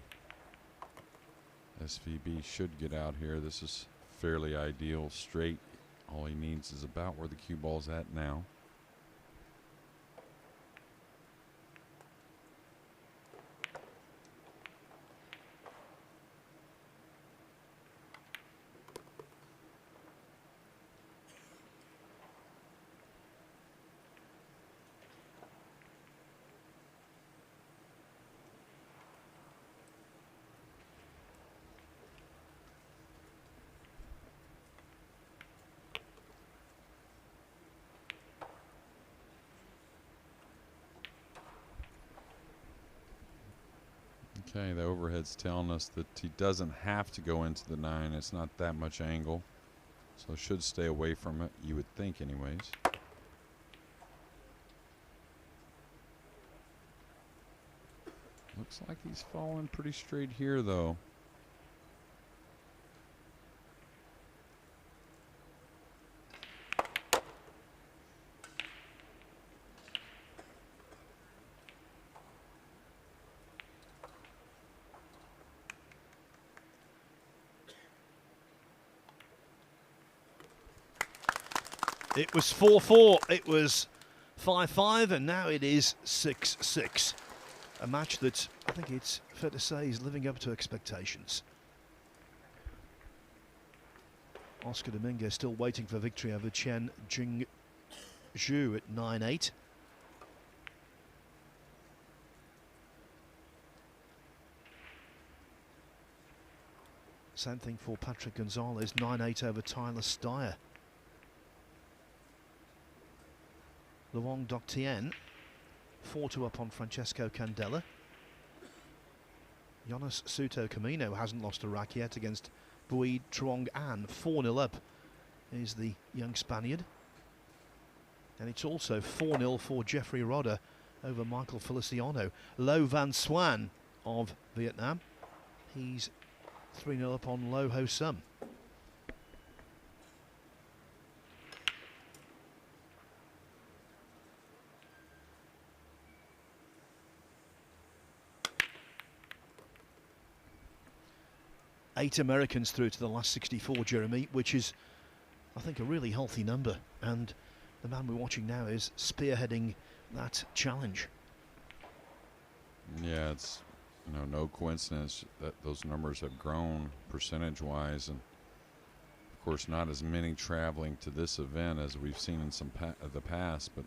SVB should get out here. This is fairly ideal. Straight. All he needs is about where the cue ball's at now. Okay, the overhead's telling us that he doesn't have to go into the 9. It's not that much angle, so should stay away from it, you would think anyways. Looks like he's falling pretty straight here, though. It was 4-4, it was 5-5, and now it is 6-6. A match that I think it's fair to say is living up to expectations. Oscar Dominguez still waiting for victory over Chen Jing-Zhu at 9-8. Same thing for Patrick Gonzalez, 9-8 over Tyler Steyer. Luong Doc Tien, 4-2 up on Francesco Candela. Jonas Suto Camino hasn't lost a rack yet against Bui Truong An. 4-0 up is the young Spaniard. And it's also 4-0 for Jeffrey Rodder over Michael Feliciano. Lo Van Swan of Vietnam. He's 3-0 up on Lo Ho Sum. Eight Americans through to the last 64, Jeremy, which is, I think, a really healthy number. And the man we're watching now is spearheading that challenge. Yeah, it's no coincidence that those numbers have grown percentage-wise, and of course not as many traveling to this event as we've seen in some of the past, but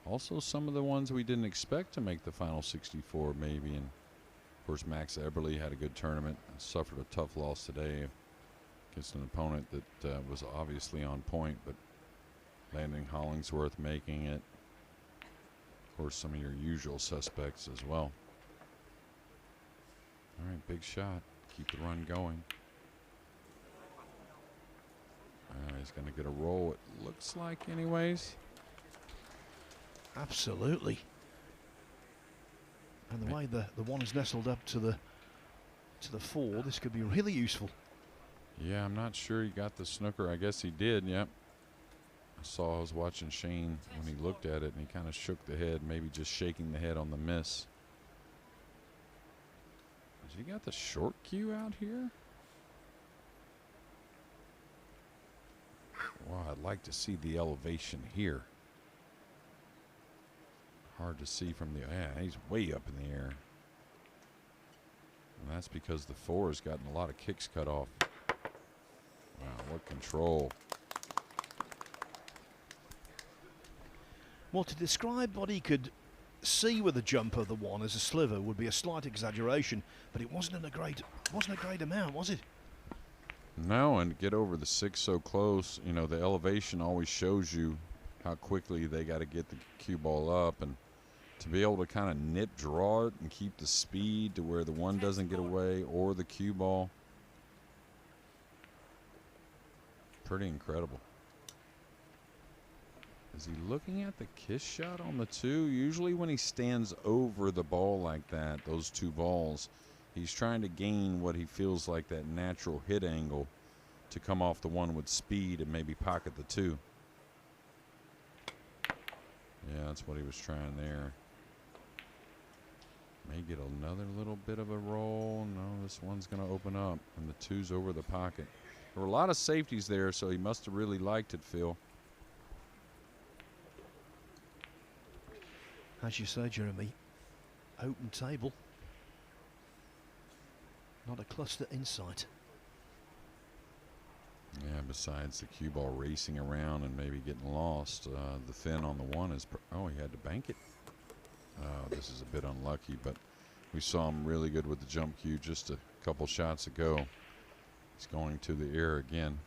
also some of the ones we didn't expect to make the final 64 maybe. And of course, Max Eberle had a good tournament and suffered a tough loss today against an opponent that was obviously on point, but Landon Hollingsworth making it. Of course, some of your usual suspects as well. All right, big shot. Keep the run going. He's going to get a roll, it looks like, anyways. Absolutely. And the way the one is nestled up to the four, this could be really useful. Yeah, I'm not sure he got the snooker. I guess he did, yep. I was watching Shane when he looked at it, and he kind of shook the head, maybe just shaking the head on the miss. Has he got the short cue out here? Wow, I'd like to see the elevation here. Hard to see from the, yeah, he's way up in the air. And that's because the four has gotten a lot of kicks cut off. Wow, what control. Well, to describe what he could see with the jump of the one as a sliver would be a slight exaggeration, but it wasn't a great amount, was it? No, and to get over the six so close, you know, the elevation always shows you how quickly they got to get the cue ball up, and to be able to kind of nip draw it and keep the speed to where the one doesn't get away or the cue ball. Pretty incredible. Is he looking at the kiss shot on the two? Usually when he stands over the ball like that, those two balls, he's trying to gain what he feels like that natural hit angle to come off the one with speed and maybe pocket the two. Yeah, that's what he was trying there. May get another little bit of a roll. No, this one's going to open up, and the two's over the pocket. There were a lot of safeties there, so he must have really liked it, Phil. As you say, Jeremy, open table. Not a cluster in sight. Yeah, besides the cue ball racing around and maybe getting lost, the fin on the one is, oh, he had to bank it. This is a bit unlucky, but we saw him really good with the jump cue just a couple shots ago. He's going to the air again.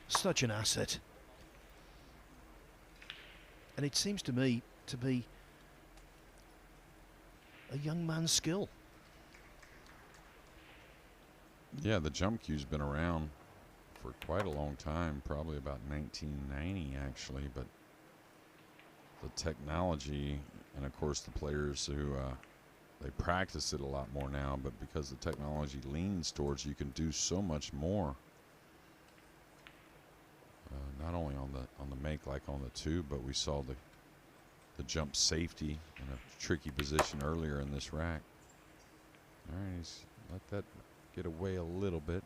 Such an asset. And it seems to me to be a young man's skill. Yeah, the jump cue's been around for quite a long time, probably about 1990 actually, but the technology, and of course the players who they practice it a lot more now, but because the technology leans towards you can do so much more, not only on the make like on the tube, but we saw the jump safety in a tricky position earlier in this rack. All right, he's let that get away a little bit.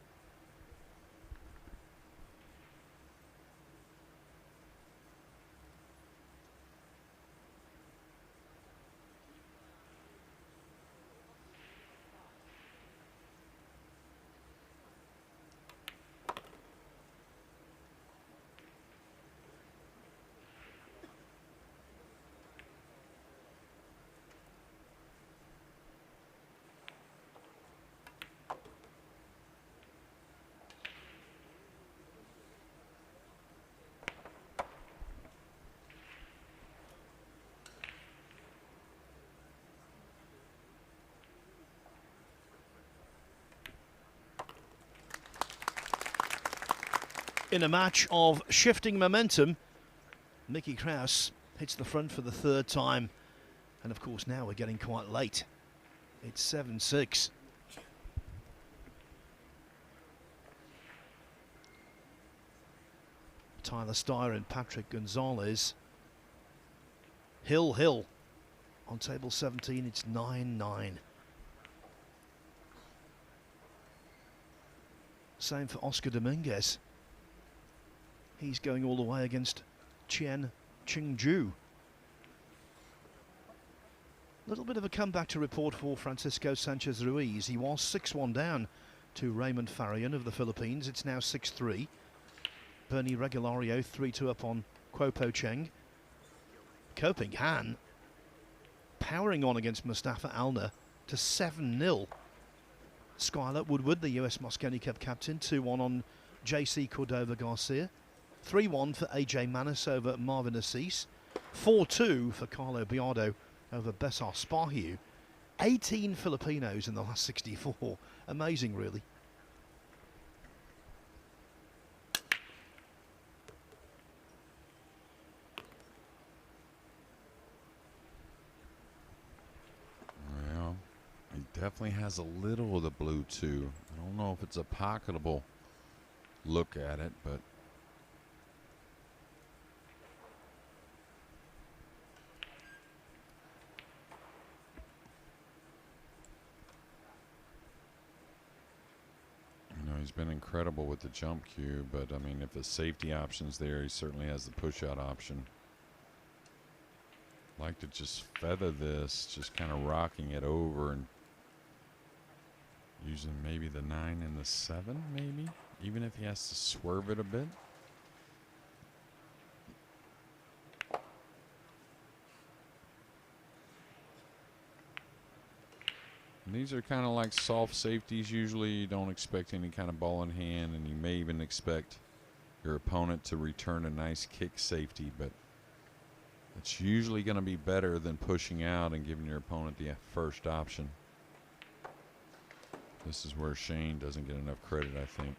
In a match of shifting momentum, Mickey Krause hits the front for the third time. And of course now we're getting quite late. It's 7-6. Tyler Steyer and Patrick Gonzalez. Hill. On table 17, it's 9-9. Same for Oscar Dominguez. He's going all the way against Chien Ching-ju. Little bit of a comeback to report for Francisco Sanchez Ruiz. He was 6-1 down to Raymond Farian of the Philippines. It's now 6-3. Bernie Regulario 3-2 up on Kwopo Cheng. Koping Han powering on against Mustafa Alner to 7-0. Skylar Woodward, the US Mosconi Cup captain, 2-1 on JC Cordova Garcia. 3-1 for AJ Manis over Marvin Assis. 4-2 for Carlo Biardo over Besar Spahiu. 18 Filipinos in the last 64. Amazing, really. Well, he definitely has a little of the blue too. I don't know if it's a pocketable look at it, but he's been incredible with the jump cue, but I mean, if the safety option's there, he certainly has the push-out option. Like to just feather this, just kind of rocking it over and using maybe the 9 and the 7, maybe, even if he has to swerve it a bit. And these are kind of like soft safeties. Usually you don't expect any kind of ball in hand, and you may even expect your opponent to return a nice kick safety, but it's usually going to be better than pushing out and giving your opponent the first option. This is where Shane doesn't get enough credit, I think,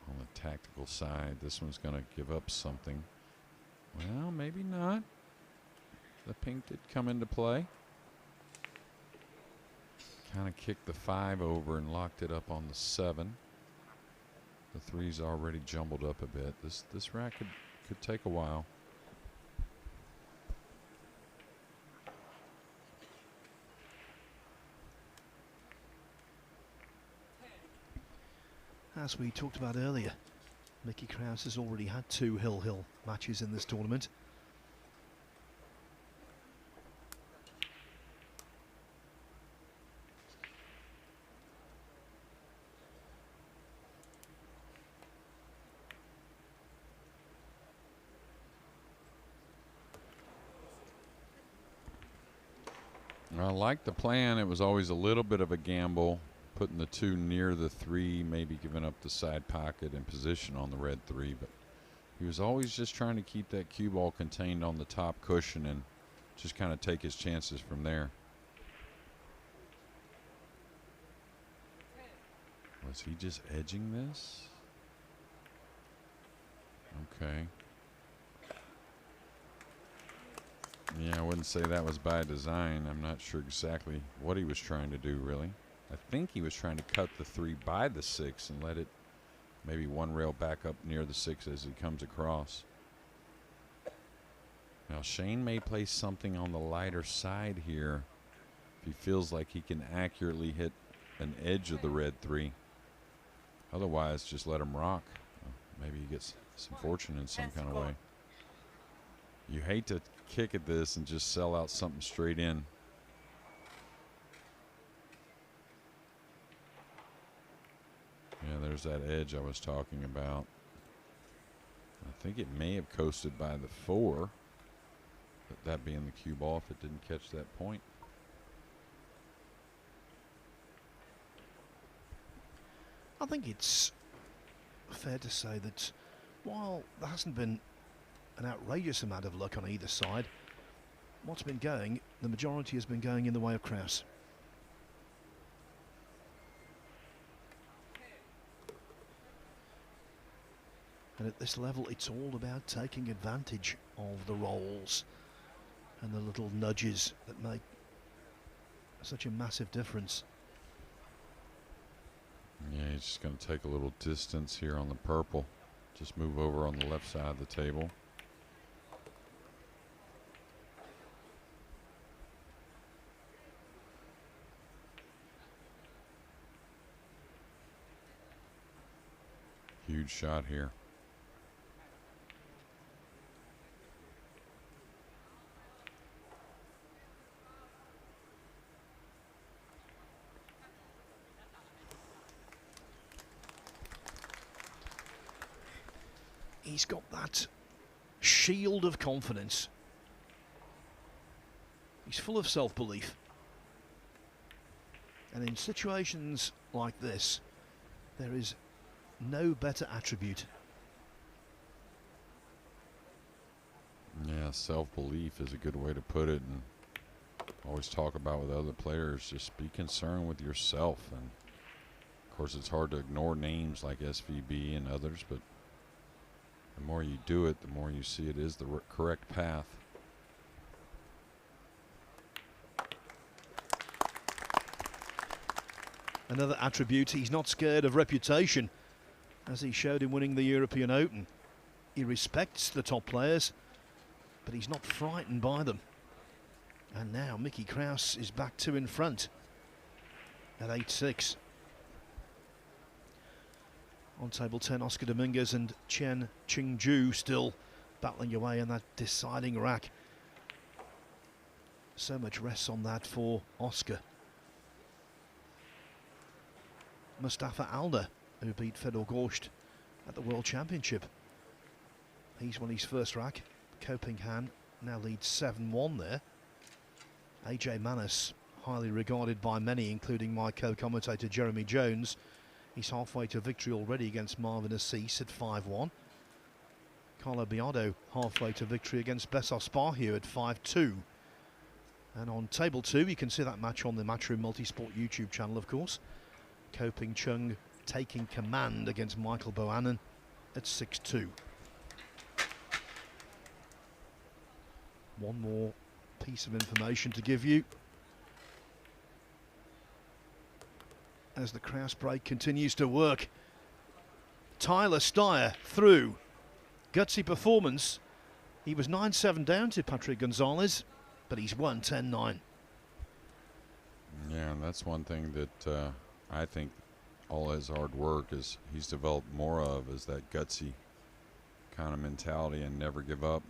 on the tactical side. This one's going to give up something. Well, maybe not. The pink did come into play. Kind of kicked the 5 over and locked it up on the 7. The 3's already jumbled up a bit. This rack could take a while. As we talked about earlier, Mickey Krause has already had 2 Hill matches in this tournament. I like the plan. It was always a little bit of a gamble, putting the 2 near the 3, maybe giving up the side pocket and position on the red 3, but he was always just trying to keep that cue ball contained on the top cushion and just kind of take his chances from there. Is he just edging this? Okay. Yeah, I wouldn't say that was by design. I'm not sure exactly what he was trying to do, really. I think he was trying to cut the 3 by the 6 and let it maybe one rail back up near the 6 as he comes across. Now, Shane may play something on the lighter side here if he feels like he can accurately hit an edge of the red 3. Otherwise, just let him rock. Maybe he gets some fortune in some kind of way. You hate to kick at this and just sell out something straight in. Yeah, there's that edge I was talking about. I think it may have coasted by the 4. But that being the cue ball if it didn't catch that point. I think it's fair to say that while there hasn't been an outrageous amount of luck on either side, what's been going, the majority has been going in the way of Krause. And at this level, it's all about taking advantage of the rolls and the little nudges that make such a massive difference. Yeah, he's just going to take a little distance here on the purple. Just move over on the left side of the table. Huge shot here. He's got that shield of confidence. He's full of self-belief. And in situations like this, there is no better attribute. Yeah, self-belief is a good way to put it. And always talk about with other players, just be concerned with yourself. And of course, it's hard to ignore names like SVB and others, but the more you do it, the more you see it is the correct path. Another attribute, he's not scared of reputation, as he showed in winning the European Open. He respects the top players, but he's not frightened by them. And now Mickey Krause is back 2 in front at 8-6. On table 10, Oscar Dominguez and Chen Qingju still battling away in that deciding rack. So much rests on that for Oscar. Mustafa Alda, who beat Fedor Gorst at the World Championship. He's won his first rack. Kopinghan now leads 7-1 there. AJ Manis, highly regarded by many, including my co-commentator Jeremy Jones. He's halfway to victory already against Marvin Assis at 5-1. Carlo Biado halfway to victory against Bessos Barhiu at 5-2. And on table 2, you can see that match on the Matchroom Multisport YouTube channel, of course. Ko Ping Chung taking command against Michael Bohannon at 6-2. One more piece of information to give you as the Krause break continues to work. Tyler Steyer through. Gutsy performance. He was 9-7 down to Patrick Gonzalez, but he's won 10-9. Yeah, and that's one thing that I think all his hard work is he's developed more of, is that gutsy kind of mentality and never give up.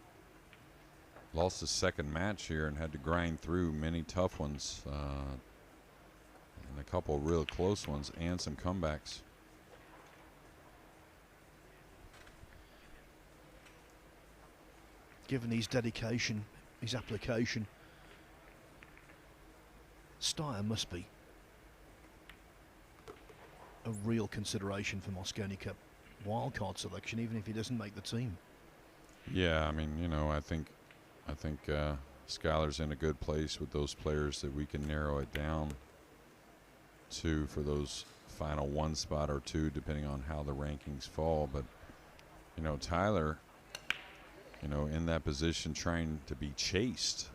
Lost his second match here and had to grind through many tough ones. And a couple real close ones and some comebacks. Given his dedication, his application, Steyer must be a real consideration for Mosconi Cup wildcard selection, even if he doesn't make the team. Yeah, I mean, you know, I think Skylar's in a good place with those players that we can narrow it down to for those final one spot or two, depending on how the rankings fall. But, you know, Tyler, you know, in that position trying to be chased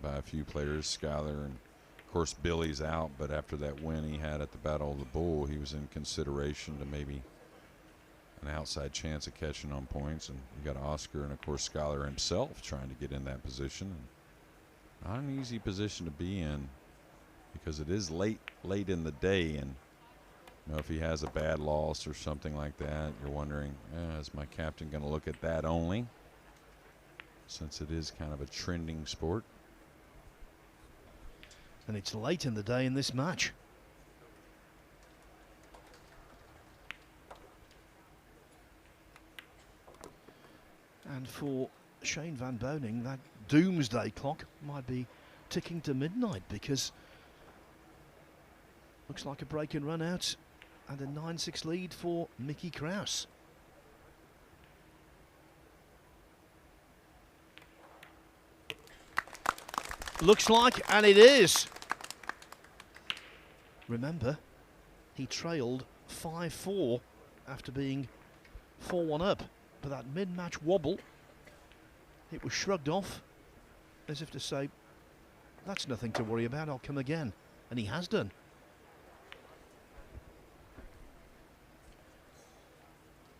by a few players, Skyler, and of course Billy's out, but after that win he had at the Battle of the Bull, he was in consideration to maybe an outside chance of catching on points. And you got Oscar and of course Skyler himself trying to get in that position. And not an easy position to be in, because it is late in the day, and you know, if he has a bad loss or something like that, you're wondering, is my captain going to look at that only, since it is kind of a trending sport. And it's late in the day in this match. And for Shane van Boening, that doomsday clock might be ticking to midnight, because looks like a break and run out and a 9-6 lead for Mickey Krause. Looks like, and it is. Remember, he trailed 5-4 after being 4-1 up. But that mid-match wobble, it was shrugged off as if to say, that's nothing to worry about, I'll come again. And he has done.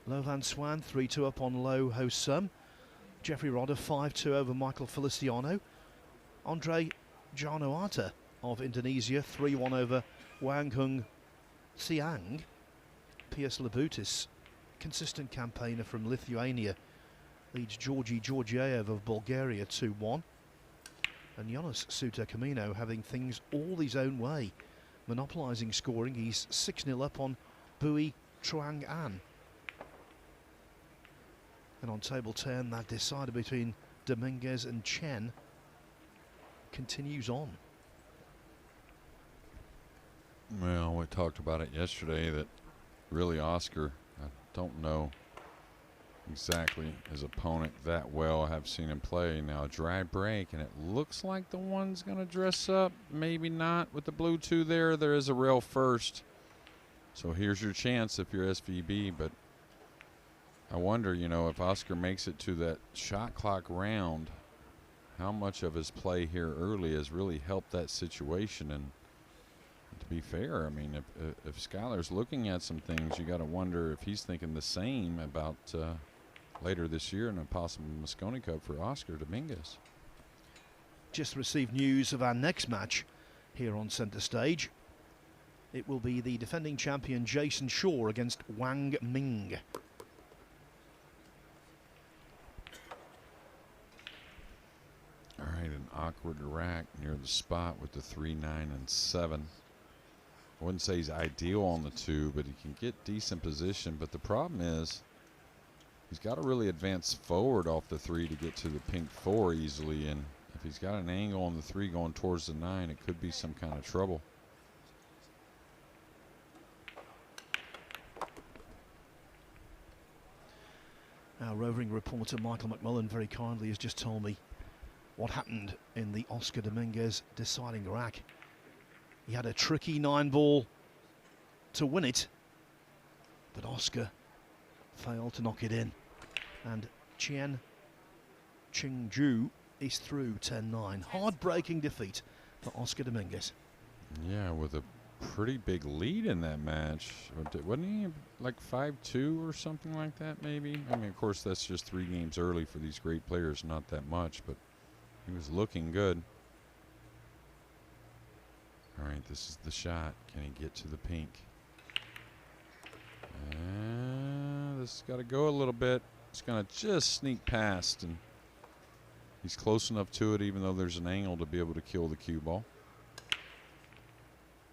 Lo Van Swan 3-2 up on Lo Ho Sum. Jeffrey Rodder 5-2 over Michael Feliciano. Andre Janoata of Indonesia 3-1 over Wang Hung Siang. Piers Labutis, consistent campaigner from Lithuania, leads Georgi Georgiev of Bulgaria 2-1. And Jonas Suter Camino having things all his own way, monopolising scoring. He's 6-0 up on Bui Truang An. And on table 10, that decider between Dominguez and Chen continues on. Well, we talked about it yesterday that really Oscar, I don't know exactly his opponent that well. I have seen him play now. A dry break, and it looks like the one's going to dress up. Maybe not with the blue 2 there. There is a rail first. So here's your chance if you're SVB. But I wonder, you know, if Oscar makes it to that shot clock round, how much of his play here early has really helped that situation. And to be fair, I mean, if Skyler's looking at some things, you got to wonder if he's thinking the same about later this year in a possible Mosconi Cup for Oscar Dominguez. Just received news of our next match here on centre stage. It will be the defending champion Jason Shaw against Wang Ming. All right, an awkward rack near the spot with the 3, 9, and 7. I wouldn't say he's ideal on the 2, but he can get decent position. But the problem is he's got to really advance forward off the 3 to get to the pink 4 easily. And if he's got an angle on the 3 going towards the 9, it could be some kind of trouble. Our roving reporter Michael McMullen very kindly has just told me what happened in the Oscar Dominguez deciding rack. He had a tricky 9-ball to win it, but Oscar failed to knock it in. And Chen Qingju is through 10-9. Heartbreaking defeat for Oscar Dominguez. Yeah, with a pretty big lead in that match. Wasn't he like 5-2 or something like that maybe? I mean, of course, that's just 3 games early for these great players, not that much, but he was looking good. All right, this is the shot. Can he get to the pink? This has got to go a little bit. It's going to just sneak past, and he's close enough to it, even though there's an angle to be able to kill the cue ball.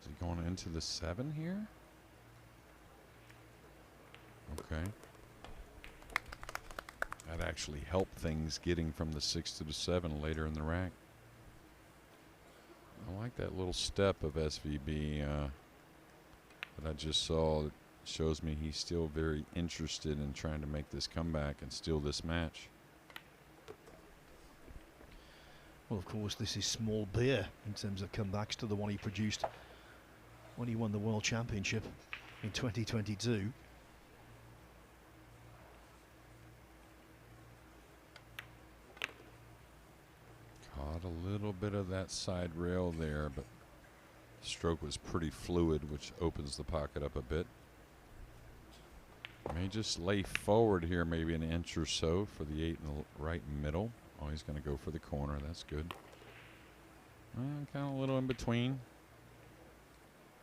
Is he going into the 7 here? Okay. That actually helped things getting from the 6 to the 7 later in the rack. I like that little step of SVB that I just saw. It shows me he's still very interested in trying to make this comeback and steal this match. Well, of course, this is small beer in terms of comebacks to the one he produced when he won the World Championship. in 2022. Caught a little bit of that side rail there, but the stroke was pretty fluid, which opens the pocket up a bit. May just lay forward here, maybe an inch or so for the 8 in the right middle. Oh, he's going to go for the corner. That's good. Kind of a little in between.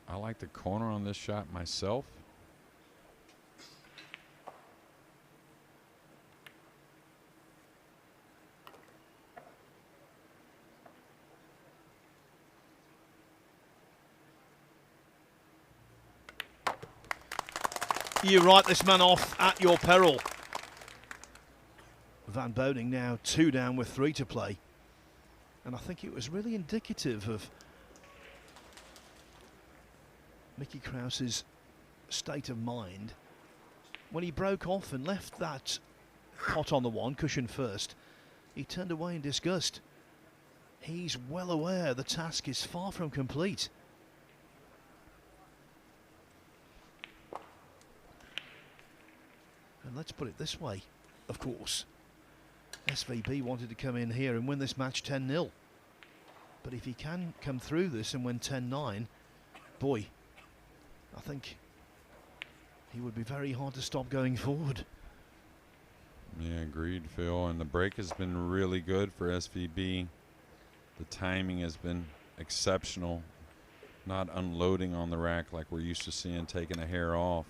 I like the corner on this shot myself. You write this man off at your peril. Van Boening now 2 down with 3 to play. And I think it was really indicative of Mickey Krause's state of mind when he broke off and left that pot on the 1, cushion first. He turned away in disgust. He's well aware the task is far from complete. And let's put it this way, of course. SVB wanted to come in here and win this match 10-0. But if he can come through this and win 10-9, boy, I think he would be very hard to stop going forward. Yeah, agreed, Phil. And the break has been really good for SVB. The timing has been exceptional. Not unloading on the rack like we're used to seeing, taking a hair off.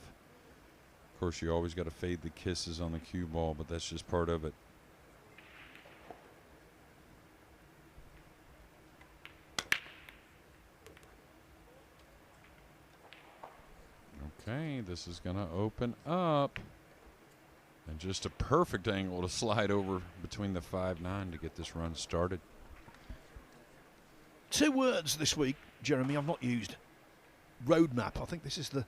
Of course, you always got to fade the kisses on the cue ball, but that's just part of it. Okay, this is going to open up. And just a perfect angle to slide over between the 5-9 to get this run started. 2 words this week, Jeremy, I've not used. Roadmap. I think this is the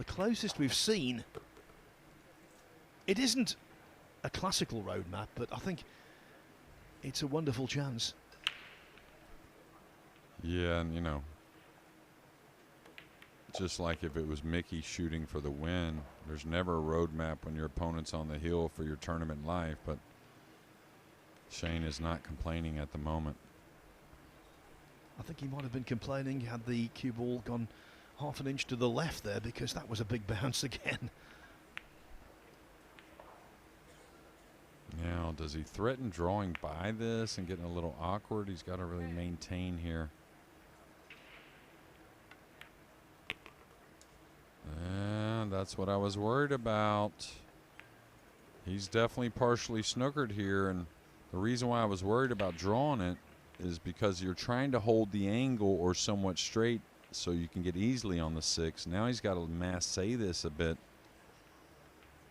closest we've seen. It isn't a classical roadmap, but I think it's a wonderful chance. Yeah, and you know, just like if it was Mickey shooting for the win, there's never a roadmap when your opponent's on the hill for your tournament life, but Shane is not complaining at the moment. I think he might have been complaining had the cue ball gone half an inch to the left there, because that was a big bounce again. Now, does he threaten drawing by this and getting a little awkward? He's got to really maintain here. And that's what I was worried about. He's definitely partially snookered here, and the reason why I was worried about drawing it is because you're trying to hold the angle or somewhat straight so you can get easily on the 6. Now he's got to masse this a bit.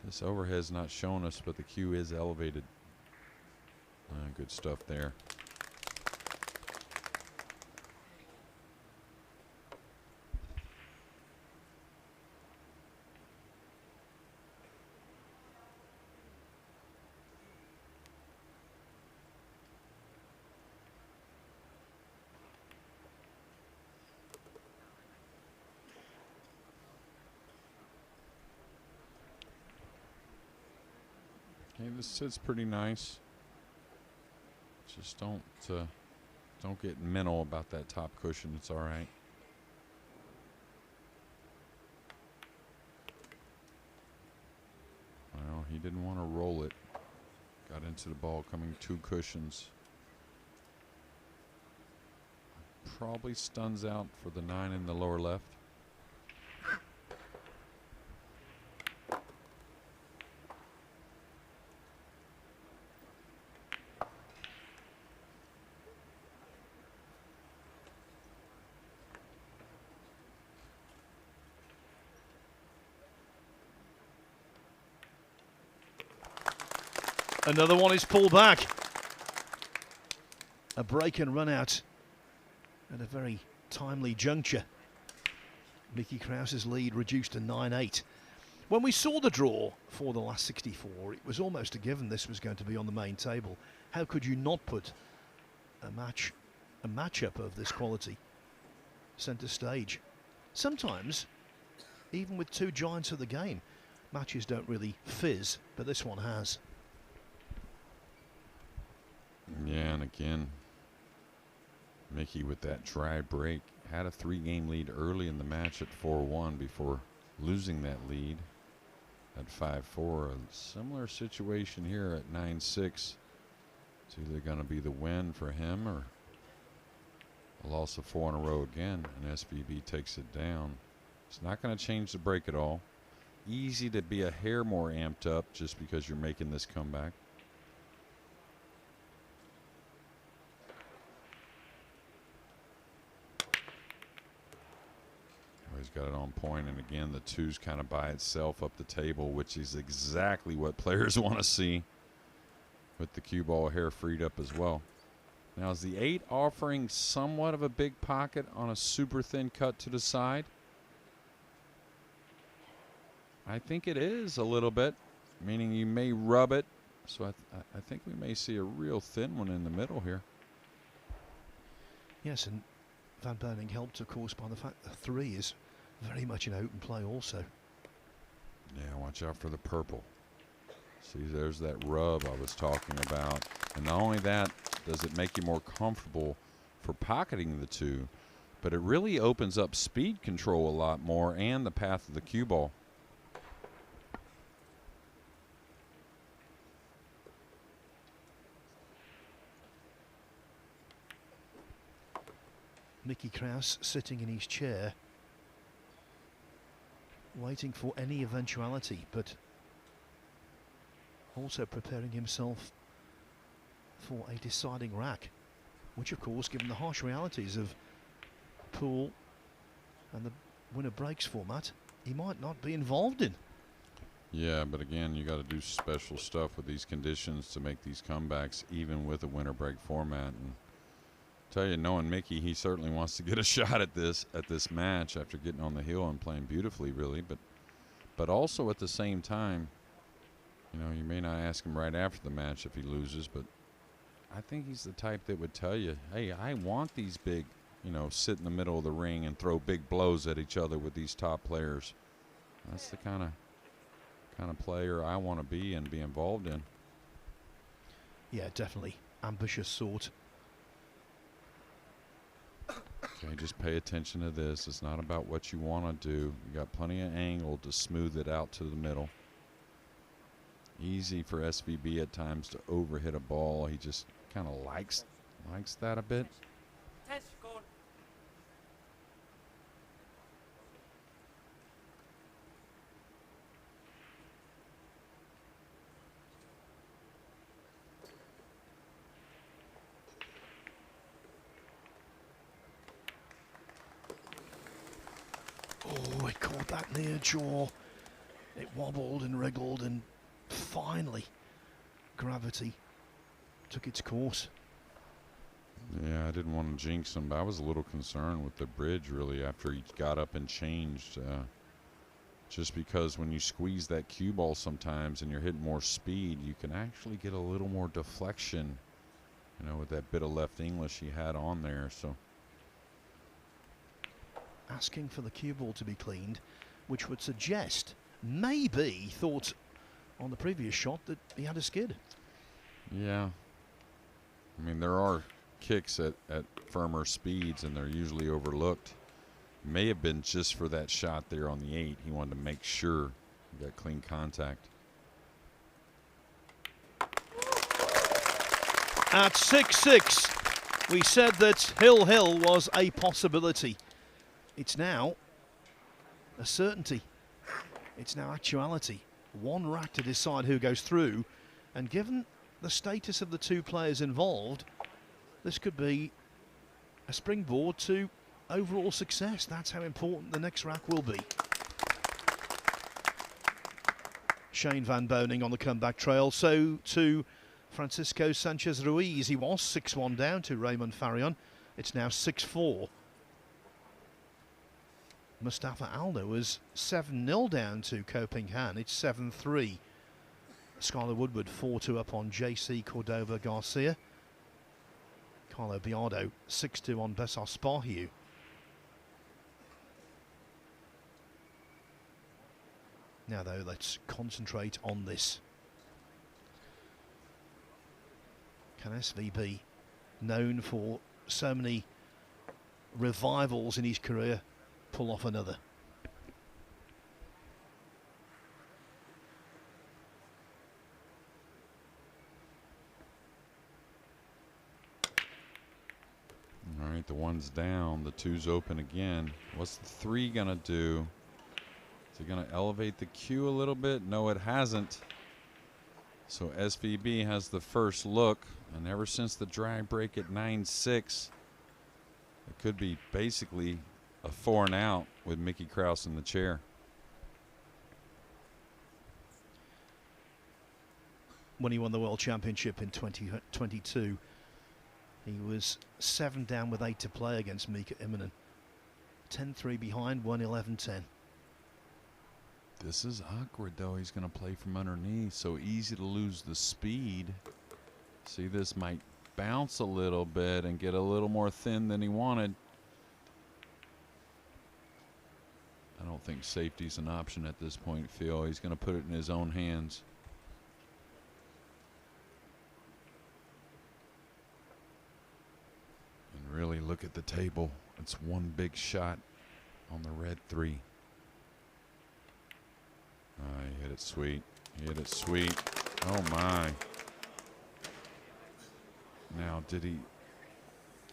This overhead's not showing us, but the cue is elevated. Good stuff there. Okay, this sits pretty nice. Just don't get mental about that top cushion. It's all right. Well, he didn't want to roll it. Got into the ball coming 2 cushions. Probably stuns out for the 9 in the lower left. Another one is pulled back. A break and run out at a very timely juncture. Mickey Krause's lead reduced to 9-8. When we saw the draw for the last 64, it was almost a given this was going to be on the main table. How could you not put a matchup of this quality centre stage? Sometimes even with two giants of the game, matches don't really fizz, but this one has. Yeah, and again, Mickey with that dry break had a 3-game lead early in the match at 4-1 before losing that lead at 5-4. A similar situation here at 9-6. It's either going to be the win for him or a loss of 4 in a row again, and SVB takes it down. It's not going to change the break at all. Easy to be a hair more amped up just because you're making this comeback. He's got it on point, and again, the 2's kind of by itself up the table, which is exactly what players want to see, with the cue ball hair freed up as well. Now, is the 8 offering somewhat of a big pocket on a super thin cut to the side? I think it is a little bit, meaning you may rub it. So I think we may see a real thin one in the middle here. Yes, and Van Boening helped, of course, by the fact that 3 is very much in open play also. Yeah, watch out for the purple. See, there's that rub I was talking about. And not only that, does it make you more comfortable for pocketing the 2, but it really opens up speed control a lot more and the path of the cue ball. Mickey Krause sitting in his chair, waiting for any eventuality, but also preparing himself for a deciding rack, which, of course, given the harsh realities of pool and the winner breaks format, he might not be involved in. Yeah, but again, you got to do special stuff with these conditions to make these comebacks, even with a winner break format. And tell you, knowing Mickey, he certainly wants to get a shot at this match after getting on the hill and playing beautifully, really. But also at the same time, you know, you may not ask him right after the match if he loses, but I think he's the type that would tell you, hey, I want these big, you know, sit in the middle of the ring and throw big blows at each other with these top players. That's the kind of player I want to be and be involved in. Yeah, definitely ambitious sort. Okay, just pay attention to this. It's not about what you want to do. You got plenty of angle to smooth it out to the middle. Easy for SVB at times to overhit a ball. He just kind of likes that a bit. Oh, it caught that near jaw. It wobbled and wriggled, and finally gravity took its course. Yeah, I didn't want to jinx him, but I was a little concerned with the bridge, really, after he got up and changed. Just because when you squeeze that cue ball sometimes and you're hitting more speed, you can actually get a little more deflection, you know, with that bit of left English he had on there. So asking for the cue ball to be cleaned, which would suggest maybe he thought on the previous shot that he had a skid. yeah, I mean, there are kicks at firmer speeds, and they're usually overlooked. May have been just for that shot there on the 8. He wanted to make sure he got clean contact. At 6-6, we said that Hill was a possibility. It's now a certainty. It's now actuality. One rack to decide who goes through, and given the status of the 2 players involved, this could be a springboard to overall success. That's how important the next rack will be. Shane Van Boening on the comeback trail. So to Francisco Sanchez Ruiz. He was 6-1 down to Raymond Farion. It's now 6-4. Mustafa Aldo was 7-0 down to Ko Ping Han. It's 7-3. Skylar Woodward 4-2 up on JC Cordova Garcia. Carlo Biardo 6-2 on Besar Sparhiu. Now, though, let's concentrate on this. Can SVB, known for so many revivals in his career, pull off another? All right, the one's down, the two's open again. What's the three gonna do? Is it gonna elevate the cue a little bit? No, it hasn't. So SVB has the first look, and ever since the drag break at 9-6, it could be basically a 4 and out with Mickey Krause in the chair. When he won the World Championship in 2022, he was 7 down with 8 to play against Mika Immonen. 10-3 behind, 1-11-10. This is awkward, though. He's going to play from underneath, so easy to lose the speed. See, this might bounce a little bit and get a little more thin than he wanted. I don't think safety's an option at this point, Phil. He's going to put it in his own hands. And really look at the table. It's one big shot on the red 3. He hit it sweet. He hit it sweet. Oh, my. Now, did he...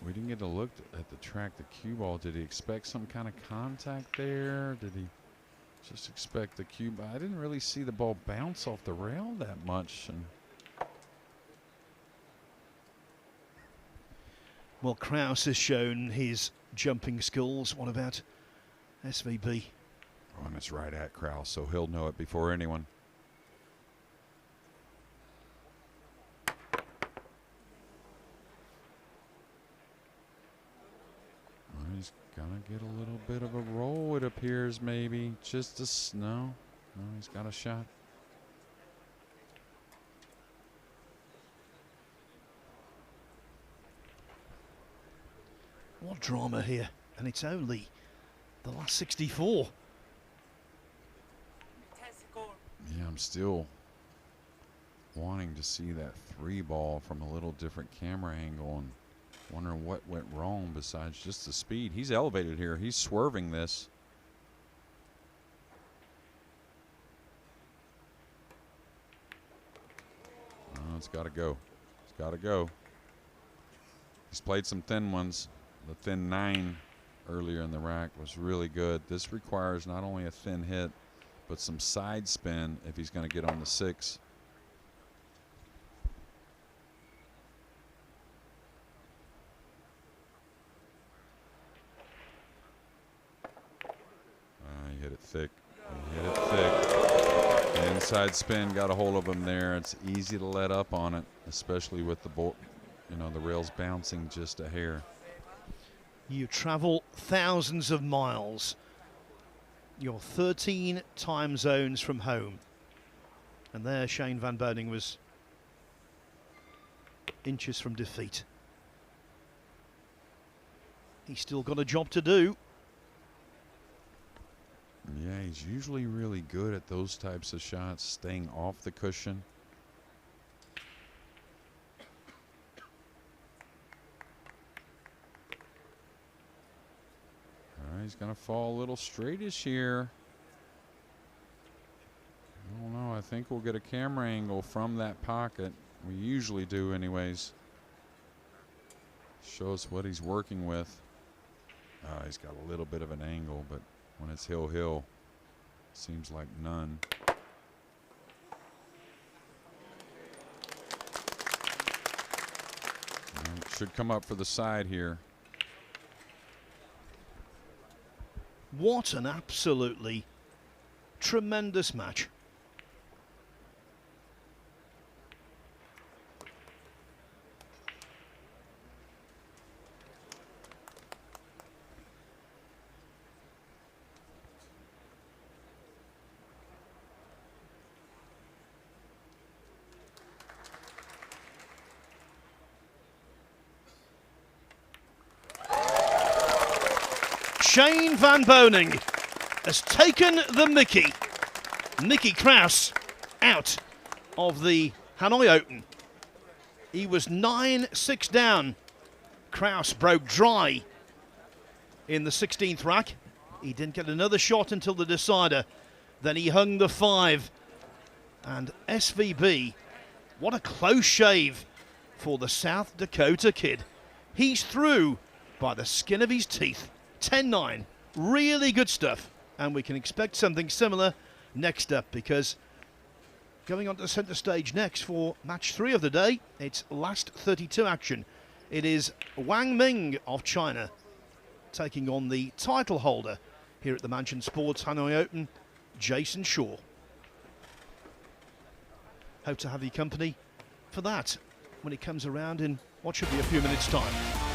We didn't get a look at the track, the cue ball. Did he expect some kind of contact there? Did he just expect the cue ball? I didn't really see the ball bounce off the rail that much. And well, Krauss has shown his jumping skills. What about SVB? oh, and it's right at Krause, so he'll know it before anyone. He's gonna get a little bit of a roll, it appears, maybe. Just a no, he's got a shot. What drama here, and it's only the last 64. Yeah, I'm still wanting to see that 3 ball from a little different camera angle and wondering what went wrong besides just the speed. He's elevated here. He's swerving this. Oh, it's got to go. It's got to go. He's played some thin ones. The thin 9 earlier in the rack was really good. This requires not only a thin hit, but some side spin if he's going to get on the 6. He hit it thick. He hit it thick. The inside spin got a hold of him there. It's easy to let up on it, especially with the the rails bouncing just a hair. You travel thousands of miles. You're 13 time zones from home. And there Shane van Boening was inches from defeat. He's still got a job to do. Yeah, he's usually really good at those types of shots, staying off the cushion. He's going to fall a little straightish here. I don't know. I think we'll get a camera angle from that pocket. We usually do anyways. Show us what he's working with. He's got a little bit of an angle, but when it's hill, seems like none. Should come up for the side here. What an absolutely tremendous match. Shane van Boening has taken the Mickey Mickey Krause out of the Hanoi Open. He was 9-6 down. Krauss broke dry in the 16th rack. He didn't get another shot until the decider. Then he hung the 5. And SVB, what a close shave for the South Dakota kid. He's through by the skin of his teeth. 10-9. Really good stuff. And we can expect something similar next up, because going on to the centre stage next for match 3 of the day, it's last 32 action. It is Wang Ming of China taking on the title holder here at the Mansion Sports Hanoi Open, Jason Shaw. Hope to have your company for that when it comes around in what should be a few minutes' time.